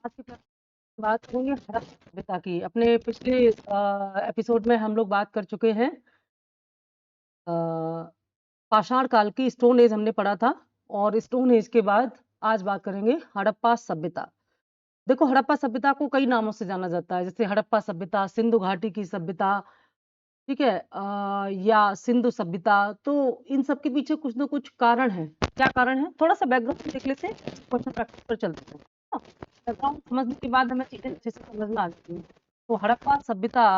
आज की बात करेंगे हड़प्पा सभ्यता की। अपने पिछले एपिसोड में हम लोग बात कर चुके हैं अ, पाषाण काल की स्टोन एज हमने पढ़ा था, और स्टोन एज के बाद आज बात करेंगे हड़प्पा सभ्यता। देखो, हड़प्पा सभ्यता को कई नामों से जाना जाता है, जैसे हड़प्पा सभ्यता, सिंधु घाटी की सभ्यता, ठीक है, या सिंधु सभ्यता। तो इन सब के पीछे कुछ ना कुछ कारण है। क्या कारण है, थोड़ा सा बैकग्राउंड देख लेते हैं, क्वेश्चन प्रैक्टिस पर चलते हैं। बैकग्राउंड समझने के बाद हमें चीजें अच्छे से समझ में आती हैं। तो हड़प्पा सभ्यता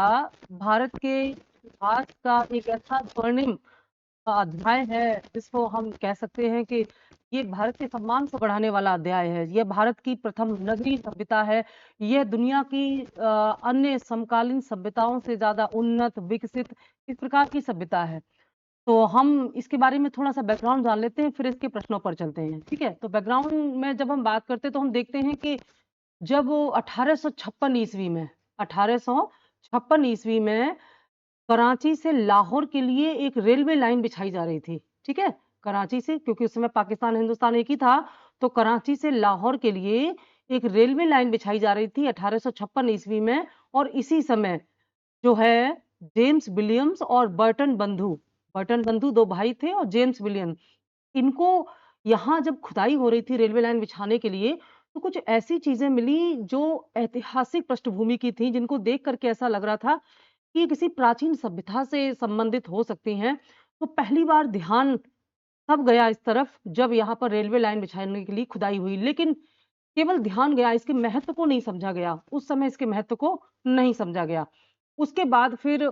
भारत के इतिहास का एक ऐसा स्वर्णिम अध्याय है जिसको हम कह सकते हैं कि ये भारत के सम्मान को बढ़ाने वाला अध्याय है। यह भारत की प्रथम नगरीय सभ्यता है। यह दुनिया की अन्य समकालीन सभ्यताओं से ज्यादा उन्नत, विकसित, इस प्रकार की सभ्यता है। तो हम इसके बारे में थोड़ा सा बैकग्राउंड जान लेते हैं, फिर इसके प्रश्नों पर चलते हैं। ठीक है, तो बैकग्राउंड में जब हम बात करते हैं तो हम देखते हैं कि जब 1856 ईस्वी में 1856 ईस्वी में कराची से लाहौर के लिए एक रेलवे लाइन बिछाई जा रही थी। ठीक है, कराची से, क्योंकि उस समय पाकिस्तान हिंदुस्तान एक ही था, तो कराची से लाहौर के लिए एक रेलवे लाइन बिछाई जा रही थी 1856 ईस्वी में। और इसी समय जो है जेम्स विलियम्स और बर्टन बंधु दो भाई थे, और जेम्स विलियम, इनको यहाँ जब खुदाई हो रही थी रेलवे लाइन बिछाने के लिए, तो कुछ ऐसी चीजें मिली जो ऐतिहासिक पृष्ठभूमि की थी, जिनको देख करके ऐसा लग रहा था कि ये किसी प्राचीन सभ्यता से संबंधित हो सकती हैं। तो पहली बार ध्यान तब गया इस तरफ जब यहाँ पर रेलवे लाइन बिछाने के लिए खुदाई हुई, लेकिन केवल ध्यान गया, इसके महत्व को नहीं समझा गया। उस समय इसके महत्व को नहीं समझा गया। उसके बाद फिर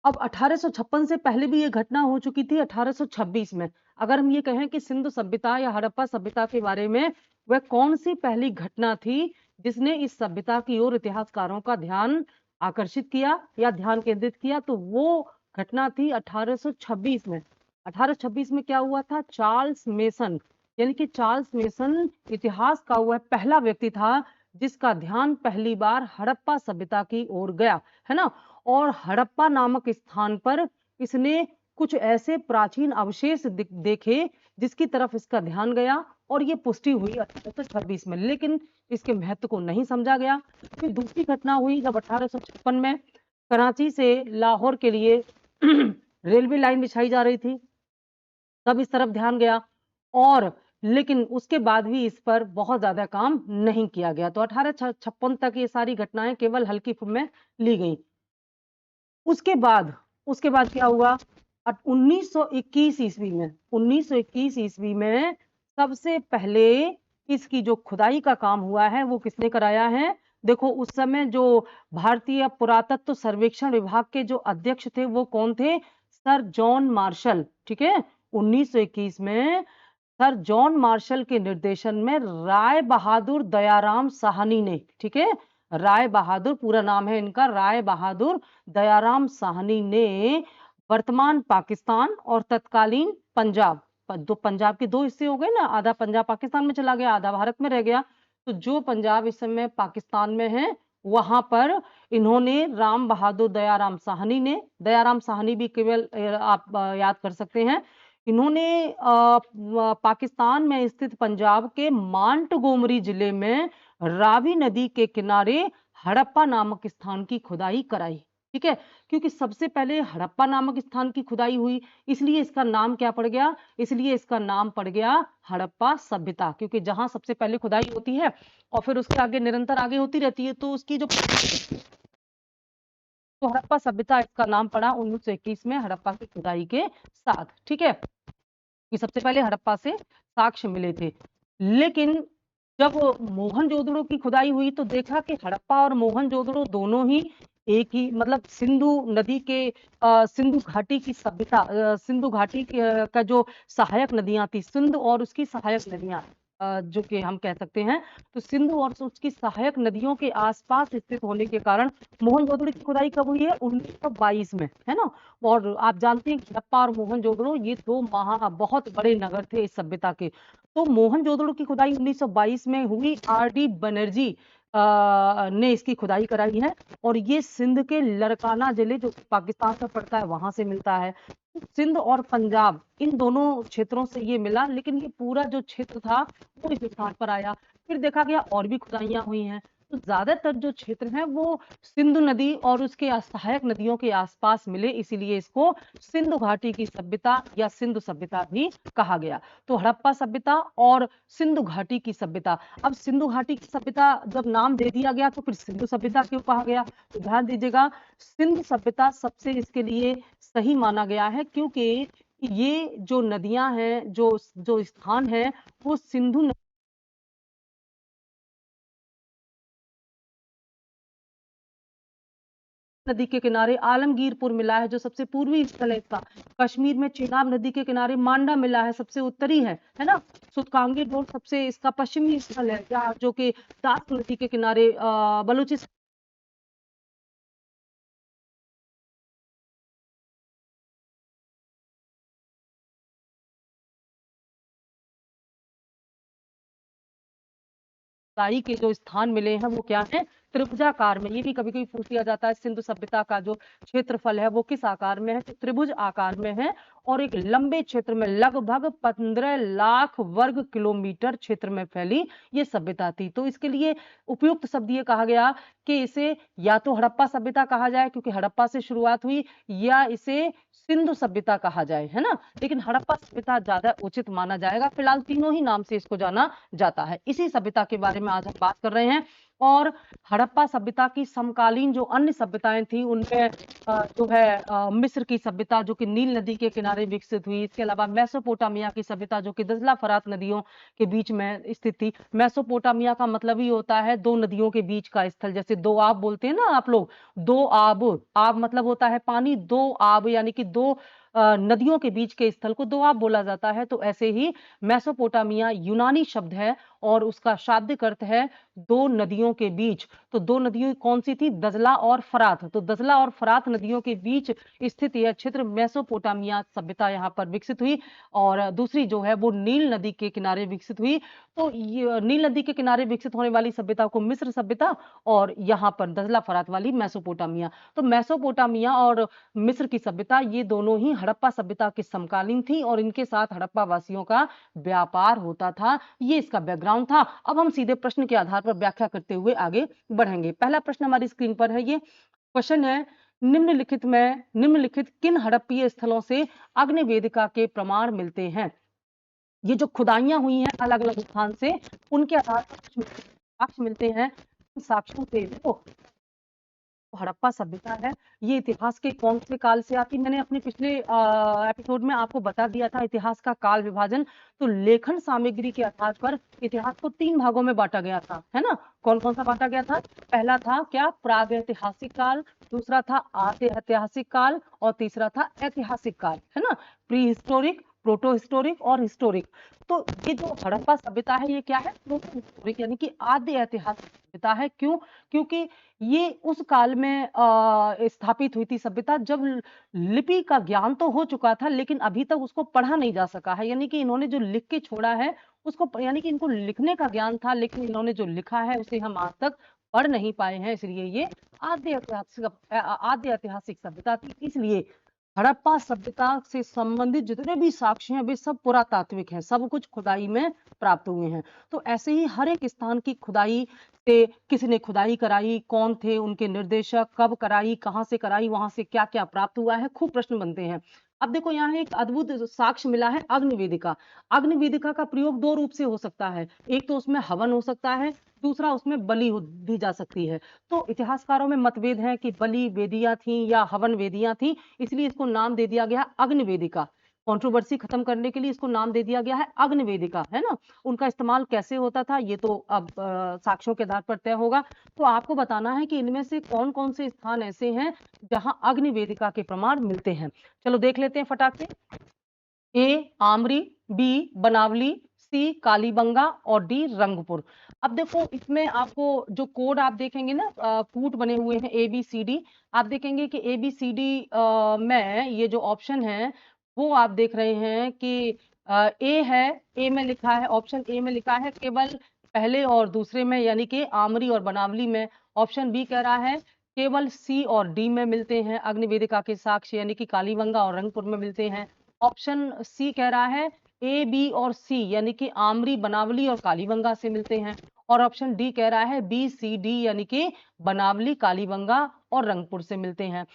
अब 1856 से पहले भी ये घटना हो चुकी थी 1826 में। अगर हम ये कहें कि सिंधु सभ्यता या हड़प्पा सभ्यता के बारे में, वह कौन सी पहली घटना थी जिसने इस सभ्यता की ओर इतिहासकारों का ध्यान आकर्षित किया या ध्यान केंद्रित किया, तो वो घटना थी 1826 में। 1826 में क्या हुआ था, चार्ल्स मेसन, यानी कि चार्ल्स मेसन इतिहास का वह पहला व्यक्ति था जिसका ध्यान पहली बार हड़प्पा सभ्यता की ओर गया, है ना। और हड़प्पा नामक स्थान पर इसने कुछ ऐसे प्राचीन अवशेष देखे जिसकी तरफ इसका ध्यान गया, और ये पुष्टि हुई 1826 में, लेकिन इसके महत्व को नहीं समझा गया। फिर दूसरी घटना हुई जब 1856 में कराची से लाहौर के लिए रेलवे लाइन बिछाई जा रही थी, तब इस तरफ ध्यान गया। और लेकिन उसके बाद भी इस पर बहुत ज्यादा काम नहीं किया गया। तो 1856 तक ये सारी घटनाएं केवल हल्की में ली गई। उसके बाद क्या हुआ, 1921 ईस्वी में 1921 ईस्वी में सबसे पहले इसकी जो खुदाई का काम हुआ है वो किसने कराया है। देखो, उस समय जो भारतीय पुरातत्व सर्वेक्षण विभाग के जो अध्यक्ष थे वो कौन थे, सर जॉन मार्शल। ठीक है, 1921 में सर जॉन मार्शल के निर्देशन में राय बहादुर दयाराम साहनी ने, ठीक है, राय बहादुर पूरा नाम है इनका, राय बहादुर दयाराम साहनी ने वर्तमान पाकिस्तान और तत्कालीन पंजाब, पंजाब के दो हिस्से हो गए ना, आधा पंजाब पाकिस्तान में चला गया, आधा भारत में रह गया। तो जो पंजाब इस समय पाकिस्तान में है, वहां पर इन्होंने राम बहादुर दयाराम साहनी ने, दयाराम साहनी भी केवल आप याद कर सकते हैं, इन्होंने पाकिस्तान में स्थित पंजाब के मांटगोमरी जिले में रावी नदी के किनारे हड़प्पा नामक स्थान की खुदाई कराई। ठीक है, क्योंकि सबसे पहले हड़प्पा नामक स्थान की खुदाई हुई, इसलिए इसका नाम क्या पड़ गया, इसलिए इसका नाम पड़ गया हड़प्पा सभ्यता, क्योंकि जहां सबसे पहले खुदाई होती है और फिर उसके आगे निरंतर आगे होती रहती है, तो उसकी जो, तो हड़प्पा सभ्यता इसका नाम पड़ा 1921 में हड़प्पा की खुदाई के साथ। ठीक है, कि सबसे पहले हड़प्पा से साक्ष्य मिले थे। लेकिन जब मोहनजोदड़ो की खुदाई हुई तो देखा कि हड़प्पा और मोहनजोदड़ो दोनों ही एक ही, मतलब सिंधु नदी के सिंधु घाटी की सभ्यता, सिंधु घाटी का जो सहायक नदियां थी, सिंधु और उसकी सहायक नदियां, जो कि हम कह सकते हैं, तो सिंधु और उसकी सहायक नदियों के आसपास स्थित होने के कारण मोहनजोदड़ो की खुदाई कब हुई है, 1922 में, है ना। और आप जानते हैं कि हड़प्पा और मोहनजोदड़ो ये दो बहुत बड़े नगर थे इस सभ्यता के। तो मोहनजोदड़ो की खुदाई 1922 में हुई, आर.डी. बनर्जी ने इसकी खुदाई कराई है, और ये सिंध के लड़काना जिले जो पाकिस्तान में पड़ता है वहां से मिलता है। सिंध और पंजाब इन दोनों क्षेत्रों से ये मिला, लेकिन ये पूरा जो क्षेत्र था वो इस स्थान पर आया। फिर देखा गया और भी खुदाइयां हुई हैं, तो ज्यादातर जो क्षेत्र हैं वो सिंधु नदी और उसके सहायक नदियों के आसपास मिले, इसीलिए इसको सिंधु घाटी की सभ्यता या सिंधु सभ्यता भी कहा गया। तो हड़प्पा सभ्यता और सिंधु घाटी की सभ्यता। अब सिंधु घाटी की सभ्यता जब नाम दे दिया गया तो फिर सिंधु सभ्यता क्यों कहा गया, तो ध्यान दीजिएगा, सिंधु सभ्यता सबसे इसके लिए सही माना गया है, क्योंकि ये जो नदियां हैं, जो जो स्थान है, वो सिंधु नदी के किनारे आलमगीरपुर मिला है, जो सबसे पूर्वी स्थल है इसका। कश्मीर में चेनाब नदी के किनारे मांडा मिला है, सबसे उत्तरी है ना। सुतकांगी डोर सबसे इसका पश्चिमी स्थल है, जो कि दास नदी के किनारे बलूचिस्तान के जो स्थान मिले हैं वो क्या है, त्रिभुजाकार में। ये भी कभी कभी पूछ लिया जाता है, सिंधु सभ्यता का जो क्षेत्रफल है वो किस आकार में है, तो त्रिभुज आकार में है, और एक लंबे क्षेत्र में लगभग 15 लाख वर्ग किलोमीटर क्षेत्र में फैली ये सभ्यता थी। तो इसके लिए उपयुक्त शब्द ये कहा गया कि इसे या तो हड़प्पा सभ्यता कहा जाए, क्योंकि हड़प्पा से शुरुआत हुई, या इसे सिंधु सभ्यता कहा जाए, है ना। लेकिन हड़प्पा सभ्यता ज्यादा उचित माना जाएगा। फिलहाल तीनों ही नाम से इसको जाना जाता है। इसी सभ्यता के बारे में आज हम बात कर रहे हैं। और हड़प्पा सभ्यता की समकालीन जो अन्य सभ्यताएं थी उनमें जो है मिस्र की सभ्यता, जो कि नील नदी के किनारे विकसित हुई। इसके अलावा मेसोपोटामिया की सभ्यता, जो कि दजला फरात नदियों के बीच में स्थित थी। मेसोपोटामिया का मतलब ही होता है दो नदियों के बीच का स्थल, जैसे दो आब बोलते हैं ना आप लोग, दो आब, आब मतलब होता है पानी, दो आब यानी कि दो नदियों के बीच के स्थल को दोआब बोला जाता है। तो ऐसे ही मेसोपोटामिया यूनानी शब्द है और उसका शाब्दिक अर्थ है दो नदियों के बीच। तो दो नदियों कौन सी थी, दजला और फरात। तो दजला और फरात नदियों के बीच स्थित यह क्षेत्र मेसोपोटामिया सभ्यता यहाँ पर विकसित हुई। और दूसरी जो है वो नील नदी के किनारे विकसित हुई। तो नील नदी के किनारे विकसित होने वाली सभ्यता को मिस्र सभ्यता, और यहाँ पर दजला फरात वाली मेसोपोटामिया। तो मेसोपोटामिया और मिस्र की सभ्यता ये दोनों ही हड़प्पा सभ्यता के समकालीन थी, और इनके साथ हड़प्पा वासियों का व्यापार होता था। ये इसका बैकग्राउंड था। अब हम सीधे प्रश्न के आधार पर व्याख्या करते हुए आगे बढ़ेंगे। पहला प्रश्न हमारी स्क्रीन पर है, ये क्वेश्चन है, निम्नलिखित किन हड़प्पीय स्थलों से अग्नि वेदिका के प्रमाण मिलते हैं। ये जो खुदाइयां हुई हैं अलग अलग स्थान से, उनके आधार पर साक्ष्य मिलते हैं। साक्ष्यों से देखो, हड़प्पा सभ्यता है, ये इतिहास के कौन से काल से आती, मैंने अपने पिछले एपिसोड में आपको बता दिया था इतिहास का काल विभाजन। तो लेखन सामग्री के आधार पर इतिहास को 3 भागों में बांटा गया था, है ना। कौन कौन सा बांटा गया था, पहला था क्या, प्रागैतिहासिक काल, दूसरा था आद्य काल, और तीसरा था ऐतिहासिक काल, है ना। प्री हिस्टोरिक, प्रोटो हिस्टोरिक और हिस्टोरिक। तो ये जो हड़प्पा सभ्यता है ये क्या है, प्रोटो हिस्टोरिक यानी कि आद्य ऐतिहासिक सभ्यता है। क्यों, क्योंकि ये उस काल में स्थापित हुई थी सभ्यता जब लिपि का ज्ञान तो हो चुका था, लेकिन अभी तक उसको पढ़ा नहीं जा सका है। यानी कि इन्होंने जो लिख के छोड़ा है उसको, यानी कि इनको लिखने का ज्ञान था, लेकिन इन्होंने जो लिखा है उसे हम आज तक पढ़ नहीं पाए हैं, इसलिए ये आद्य ऐतिहासिक सभ्यता थी। इसलिए हड़प्पा सभ्यता से संबंधित जितने भी साक्ष्य हैं वे सब पुरातात्विक हैं, सब कुछ खुदाई में प्राप्त हुए हैं। तो ऐसे ही हर एक स्थान की खुदाई से, किसी ने खुदाई कराई, कौन थे उनके निर्देशक, कब कराई, कहां से कराई, वहां से क्या क्या प्राप्त हुआ है, खूब प्रश्न बनते हैं। अब देखो यहाँ एक अद्भुत साक्ष्य मिला है, अग्निवेदिका। अग्निवेदिका का प्रयोग 2 रूप से हो सकता है, एक तो उसमें हवन हो सकता है, दूसरा उसमें बलि दी जा सकती है। तो इतिहासकारों में मतभेद है कि बलि वेदियां थी या हवन वेदियां थी, इसलिए इसको नाम दे दिया गया अग्निवेदिका। कंट्रोवर्सी खत्म करने के लिए इसको नाम दे दिया गया है अग्निवेदिका, है ना। उनका इस्तेमाल कैसे होता था ये तो अब साक्ष्यों के आधार पर तय होगा। तो आपको बताना है कि इनमें से कौन कौन से स्थान ऐसे हैं जहां अग्निवेदिका के प्रमाण मिलते हैं। चलो देख लेते हैं फटाक से। ए आमरी, बी बनावली, सी कालीबंगा और डी रंगपुर। अब देखो इसमें आपको जो कोड आप देखेंगे ना, कूट बने हुए हैं ए बी सी डी। आप देखेंगे कि ए बी सी डी में ये जो ऑप्शन है वो आप देख रहे हैं कि ए है, ए में लिखा है, ऑप्शन ए में लिखा है केवल पहले और दूसरे में, यानी कि आमरी और बनावली में। ऑप्शन बी कह रहा है केवल सी और डी में मिलते हैं अग्निवेदिका के साक्ष्य, यानी कि कालीबंगा और रंगपुर में मिलते हैं। ऑप्शन सी कह रहा है ए बी और सी, यानी कि आमरी, बनावली और कालीबंगा से मिलते हैं। और ऑप्शन डी कह रहा है बी सी डी, यानी कि बनावली, कालीबंगा और रंगपुर से मिलते हैं।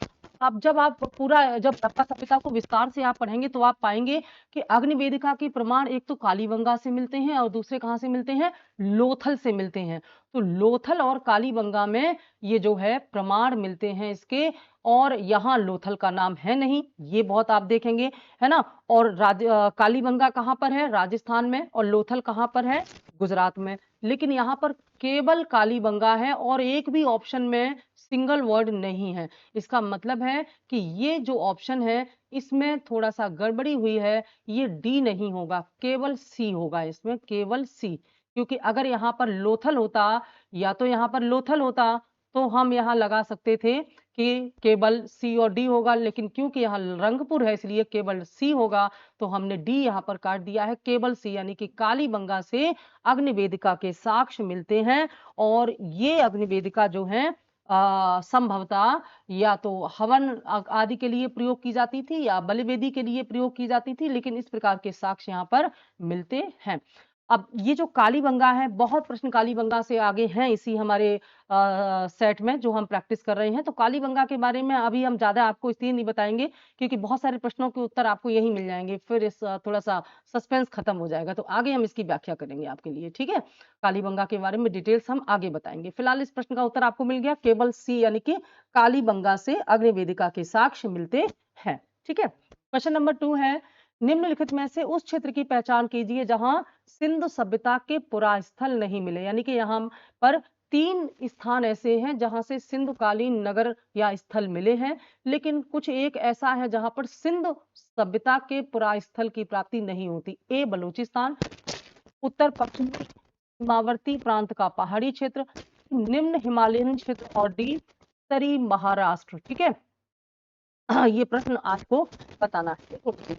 अब जब आप जब हड़प्पा सभ्यता को विस्तार से आप पढ़ेंगे तो आप पाएंगे कि अग्निवेदिका के प्रमाण एक तो कालीबंगा से मिलते हैं और दूसरे कहां से मिलते हैं, लोथल से मिलते हैं। तो लोथल और कालीबंगा में ये जो है प्रमाण मिलते हैं इसके, और यहाँ लोथल का नाम है नहीं, ये बहुत आप देखेंगे, है ना। और कालीबंगा कहाँ पर है, राजस्थान में, और लोथल कहाँ पर है, गुजरात में। लेकिन यहाँ पर केवल कालीबंगा है और एक भी ऑप्शन में सिंगल वर्ड नहीं है। इसका मतलब है कि ये जो ऑप्शन है इसमें थोड़ा सा गड़बड़ी हुई है, ये डी नहीं होगा, केवल सी होगा, इसमें केवल सी। क्योंकि अगर यहाँ पर लोथल होता, या तो यहाँ पर लोथल होता तो हम यहाँ लगा सकते थे कि केवल सी और डी होगा, लेकिन क्योंकि यहाँ रंगपुर है इसलिए केवल सी होगा, तो हमने डी यहाँ पर काट दिया है, केवल सी, यानी कि कालीबंगा से अग्निवेदिका के साक्ष्य मिलते हैं। और ये अग्निवेदिका जो है संभवतः या तो हवन आदि के लिए प्रयोग की जाती थी या बलिवेदी के लिए प्रयोग की जाती थी, लेकिन इस प्रकार के साक्ष्य यहाँ पर मिलते हैं। अब ये जो कालीबंगा है, बहुत प्रश्न कालीबंगा से आगे हैं इसी हमारे सेट में जो हम प्रैक्टिस कर रहे हैं। तो कालीबंगा के बारे में अभी हम ज्यादा आपको इसलिए नहीं बताएंगे क्योंकि बहुत सारे प्रश्नों के उत्तर आपको यही मिल जाएंगे, फिर इस थोड़ा सा सस्पेंस खत्म हो जाएगा। तो आगे हम इसकी व्याख्या करेंगे आपके लिए, ठीक है। कालीबंगा के बारे में डिटेल्स हम आगे बताएंगे। फिलहाल इस प्रश्न का उत्तर आपको मिल गया, केवल सी, यानी कि कालीबंगा से अग्निवेदिका के साक्ष्य मिलते हैं, ठीक है। क्वेश्चन नंबर 2 है, निम्नलिखित में से उस क्षेत्र की पहचान कीजिए जहां सिंधु सभ्यता के पुरास्थल नहीं मिले। यानी कि यहाँ पर 3 स्थान ऐसे हैं जहां से सिंधुकालीन नगर या स्थल मिले हैं, लेकिन कुछ एक ऐसा है जहां पर सिंधु सभ्यता के पुरास्थल की प्राप्ति नहीं होती। ए बलूचिस्तान, उत्तर पश्चिमी सीमावर्ती प्रांत का पहाड़ी क्षेत्र, निम्न हिमालयन क्षेत्र, और डी उत्तरी महाराष्ट्र, ठीक है। ये प्रश्न आपको बताना है।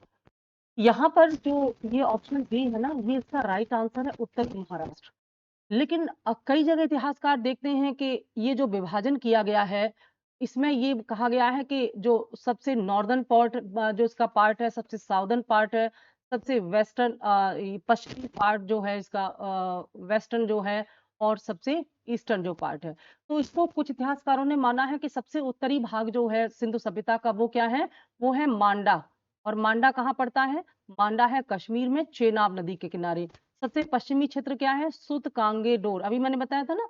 यहाँ पर जो ये ऑप्शन बी है ना, ये इसका राइट आंसर है, उत्तरी महाराष्ट्र। लेकिन कई जगह इतिहासकार देखते हैं कि ये जो विभाजन किया गया है, इसमें ये कहा गया है कि जो सबसे नॉर्दर्न पार्ट जो इसका पार्ट है, सबसे साउदर्न पार्ट है, सबसे वेस्टर्न पश्चिमी पार्ट जो है इसका वेस्टर्न जो है, और सबसे ईस्टर्न जो पार्ट है। तो इसको कुछ इतिहासकारों ने माना है कि सबसे उत्तरी भाग जो है सिंधु सभ्यता का, वो क्या है, वो है मांडा। और मांडा कहाँ पड़ता है, मांडा है कश्मीर में, चेनाब नदी के किनारे। सबसे पश्चिमी क्षेत्र क्या है, सुतकांगेडोर, अभी मैंने बताया था ना,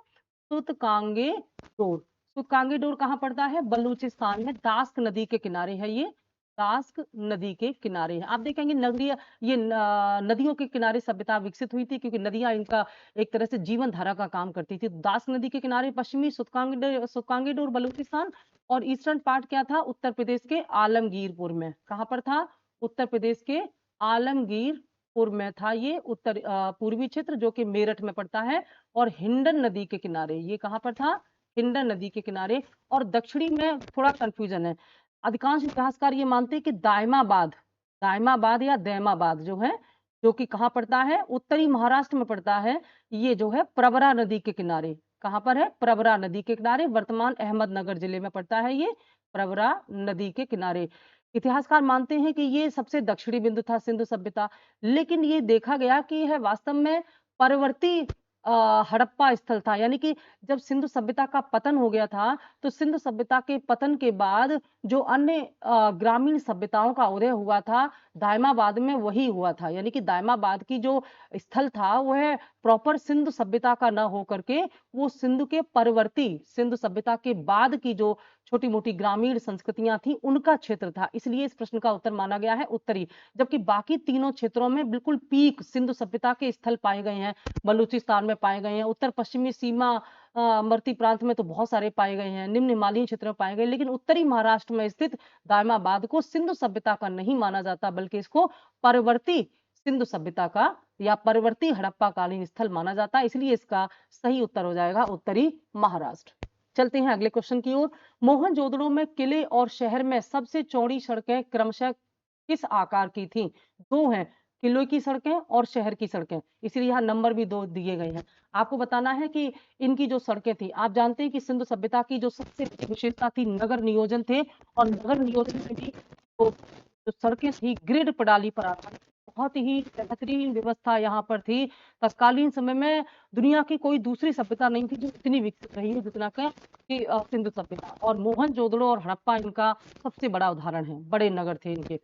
सुतकांगेडोर। सुतकांगेडोर कहाँ पड़ता है, बलूचिस्तान में, दास्क नदी के किनारे है ये, दास्क नदी के किनारे है। आप देखेंगे नदियों के किनारे सभ्यता विकसित हुई थी, क्योंकि नदियां इनका एक तरह से जीवन धारा का काम करती थी। दास्क नदी के किनारे पश्चिमी सुतकांगेडोर बलूचिस्तान, और ईस्टर्न पार्ट क्या था, उत्तर प्रदेश के आलमगीरपुर में। कहां पर था, उत्तर प्रदेश के आलमगीरपुर में था ये उत्तर पूर्वी क्षेत्र, जो कि मेरठ में पड़ता है। और हिंडन नदी के किनारे, ये कहां पर था, हिंडन नदी के किनारे। और दक्षिणी में थोड़ा कंफ्यूजन है, अधिकांश इतिहासकार ये मानते हैं कि दायमाबाद, दायमाबाद या दैमाबाद जो है, जो कि कहां पड़ता है, उत्तरी महाराष्ट्र में पड़ता है। ये जो है प्रवरा नदी के किनारे, कहां पर है, प्रवरा नदी के किनारे, वर्तमान अहमदनगर जिले में पड़ता है ये, प्रवरा नदी के किनारे। इतिहासकार मानते हैं कि ये सबसे दक्षिणी बिंदु था सिंधु सभ्यता। लेकिन ये देखा गया कि यह वास्तव में परवर्ती हड़प्पा स्थल था। यानी कि जब सिंधु सभ्यता का पतन हो गया था, तो सिंधु सभ्यता के पतन के बाद जो अन्य ग्रामीण सभ्यताओं का उदय हुआ था, दायमाबाद में वही हुआ था। यानी कि दायमाबाद की जो स्थल था वह प्रॉपर सिंधु सभ्यता का न हो करके वो सिंधु के परवर्ती, सिंधु सभ्यता के बाद की जो छोटी मोटी ग्रामीण संस्कृतियां थी उनका क्षेत्र था। इसलिए इस प्रश्न का उत्तर माना गया है उत्तरी। जबकि बाकी तीनों क्षेत्रों में बिल्कुल पीक सिंधु सभ्यता के स्थल पाए गए हैं, बलूचिस्तान में पाए गए हैं, उत्तर पश्चिमी सीमा मर्ती प्रांत में तो बहुत सारे पाए गए हैं, निम्न हिमालयी क्षेत्र में पाए गए। लेकिन उत्तरी महाराष्ट्र में स्थित दायमाबाद को सिंधु सभ्यता का नहीं माना जाता, बल्कि इसको परवर्ती सिंधु सभ्यता का या परवर्ती हड़प्पा कालीन स्थल माना जाता है। इसलिए इसका सही उत्तर हो जाएगा उत्तरी महाराष्ट्र। चलते हैं अगले क्वेश्चन की ओर। मोहनजोदड़ो में किले और शहर में सबसे चौड़ी सड़कें क्रमशः किस आकार की थी? दो हैं, किले की सड़कें और शहर की सड़कें, इसलिए यहाँ नंबर भी 2 दिए गए हैं। आपको बताना है कि इनकी जो सड़कें थी, आप जानते हैं कि सिंधु सभ्यता की जो सबसे विशेषता थी नगर नियोजन थे, और नगर नियोजन में भी जो सड़कें थी ग्रिड प्रणाली पर आधारित, बहुत ही बेहतरीन व्यवस्था यहाँ पर थी। तत्कालीन समय में दुनिया की कोई दूसरी सभ्यता नहीं थी जो इतनी विकसित रही है जितना कि सिंधु सभ्यता। और मोहनजोदड़ो और हड़प्पा इनका सबसे बड़ा उदाहरण है, बड़े नगर थे इनके।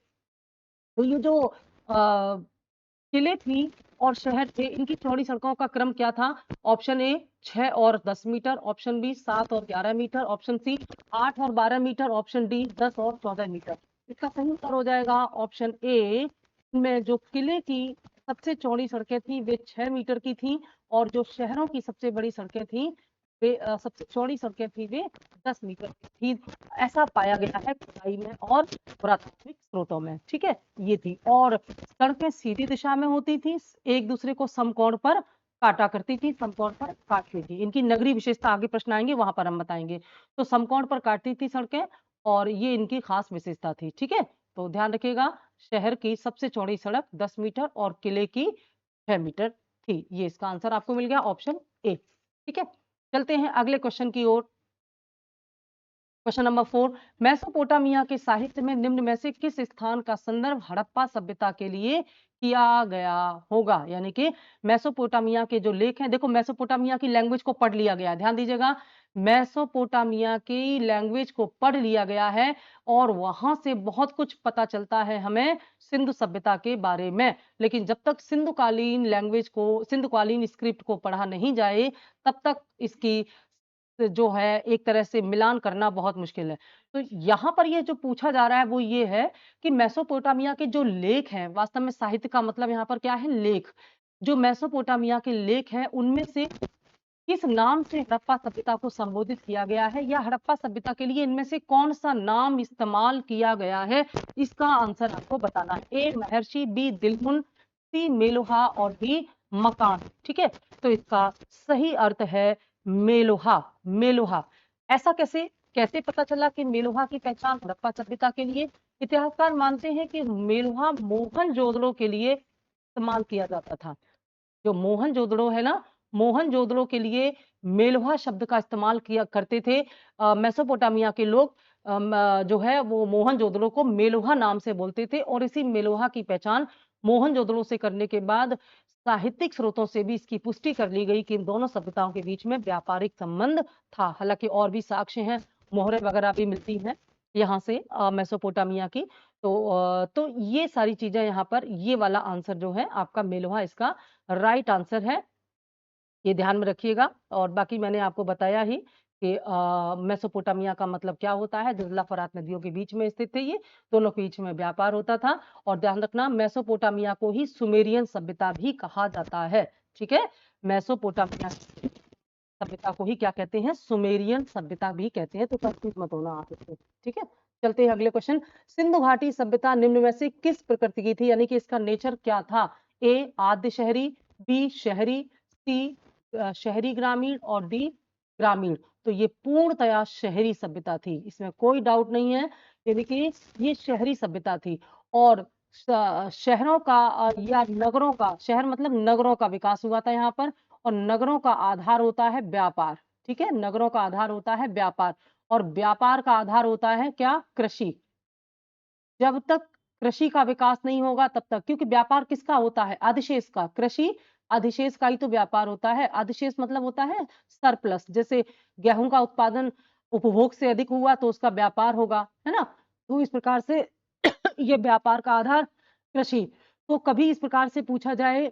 तो ये जो किले थी और शहर थे, इनकी चौड़ी सड़कों का क्रम क्या था? ऑप्शन ए 6 और 10 मीटर, ऑप्शन बी 7 और 11 मीटर, ऑप्शन सी 8 और 12 मीटर, ऑप्शन डी 10 और 14 मीटर। इसका सही उत्तर हो जाएगा ऑप्शन ए। में जो किले की सबसे चौड़ी सड़कें थी वे 6 मीटर की थी, और जो शहरों की सबसे बड़ी सड़कें थी वे सबसे चौड़ी सड़कें थी वे 10 मीटर की थी। ऐसा पाया गया है खुदाई में और पुरातात्विक स्रोतों में। ठीक है, ये थी। और सड़कें सीधी दिशा में होती थी, एक दूसरे को समकोण पर काटा करती थी, समकोण पर काटती थी। इनकी नगरीय विशेषता आगे प्रश्न आएंगे वहां पर हम बताएंगे। तो समकोण पर काटती थी सड़कें, और ये इनकी खास विशेषता थी। ठीक है, तो ध्यान रखिएगा, शहर की सबसे चौड़ी सड़क 10 मीटर और किले की 6 मीटर थी। ये इसका आंसर आपको मिल गया ऑप्शन ए। ठीक है, चलते हैं अगले क्वेश्चन की ओर। क्वेश्चन नंबर 4, मेसोपोटामिया के साहित्य में निम्न में से किस स्थान का संदर्भ हड़प्पा सभ्यता के लिए किया गया होगा? यानी कि मेसोपोटामिया के जो लेख हैं, देखो मेसोपोटामिया की लैंग्वेज को पढ़ लिया गया, ध्यान दीजिएगा, मेसोपोटामिया की लैंग्वेज को पढ़ लिया गया है, और वहां से बहुत कुछ पता चलता है हमें सिंधु सभ्यता के बारे में। लेकिन जब तक सिंधुकालीन लैंग्वेज को, सिंधुकालीन स्क्रिप्ट को पढ़ा नहीं जाए, तब तक इसकी जो है एक तरह से मिलान करना बहुत मुश्किल है। तो यहाँ पर ये जो पूछा जा रहा है वो ये है कि मेसोपोटामिया के जो लेख हैं, वास्तव में साहित्य का मतलब यहाँ पर क्या है? लेख। जो मेसोपोटामिया के लेख हैं उनमें से किस नाम से हड़प्पा सभ्यता को संबोधित किया गया है, या हड़प्पा सभ्यता के लिए इनमें से कौन सा नाम इस्तेमाल किया गया है? इसका आंसर आपको बताना है। ए महर्षि, बी दिलमुन, सी मेलुहा और डी मकान। ठीक है, तो इसका सही अर्थ है मेलुहा। मेलुहा। ऐसा कैसे कैसे पता चला कि मेलुहा की पहचान हड़प्पा सभ्यता के लिए? इतिहासकार मानते हैं कि मेलुहा मोहनजोदड़ो के लिए इस्तेमाल किया जाता था। जो मोहनजोदड़ो है ना, मोहनजोदड़ो के लिए मेलुहा शब्द का इस्तेमाल किया करते थे मेसोपोटामिया के लोग। जो है वो मोहनजोदड़ो को मेलुहा नाम से बोलते थे, और इसी मेलुहा की पहचान मोहनजोदड़ो से करने के बाद साहित्यिक स्रोतों से भी इसकी पुष्टि कर ली गई कि इन दोनों सभ्यताओं के बीच में व्यापारिक संबंध था। हालांकि और भी साक्ष्य हैं, मोहरें वगैरह भी मिलती हैं यहाँ से मेसोपोटामिया की। तो ये सारी चीजें यहाँ पर, ये वाला आंसर जो है आपका मेलुहा इसका राइट आंसर है, ये ध्यान में रखिएगा। और बाकी मैंने आपको बताया ही कि मेसोपोटामिया का मतलब क्या होता है। जजला फरात नदियों के बीच में स्थित थे, ये दोनों के बीच में व्यापार होता था। और ध्यान रखना, मेसोपोटामिया को ही सुमेरियन सभ्यता भी कहा जाता है। ठीक है, मेसोपोटामिया सभ्यता को ही क्या कहते हैं? सुमेरियन सभ्यता भी कहते हैं। तो कंफ्यूज मत होना आप इससे। ठीक है, चलते हैं अगले क्वेश्चन। सिंधु घाटी सभ्यता निम्न में से किस प्रकृति की थी, यानी कि इसका नेचर क्या था? ए आद्य शहरी, बी शहरी, सी शहरी ग्रामीण, और डी ग्रामीण। तो ये पूर्णतया शहरी सभ्यता थी, इसमें कोई डाउट नहीं है, यानी कि ये शहरी सभ्यता थी। और शहरों का या नगरों का, शहर मतलब नगरों का विकास हुआ था यहाँ पर। और नगरों का आधार होता है व्यापार। ठीक है, नगरों का आधार होता है व्यापार, और व्यापार का आधार होता है क्या? कृषि। जब तक कृषि का विकास नहीं होगा तब तक, क्योंकि व्यापार किसका होता है? अधिशेष का। कृषि अधिशेष का ही तो व्यापार होता है। अधिशेष मतलब होता है सरप्लस। जैसे गेहूं का उत्पादन उपभोग से अधिक हुआ तो उसका व्यापार होगा, है ना? तो इस प्रकार से ये व्यापार का आधार कृषि। तो कभी इस प्रकार से पूछा जाए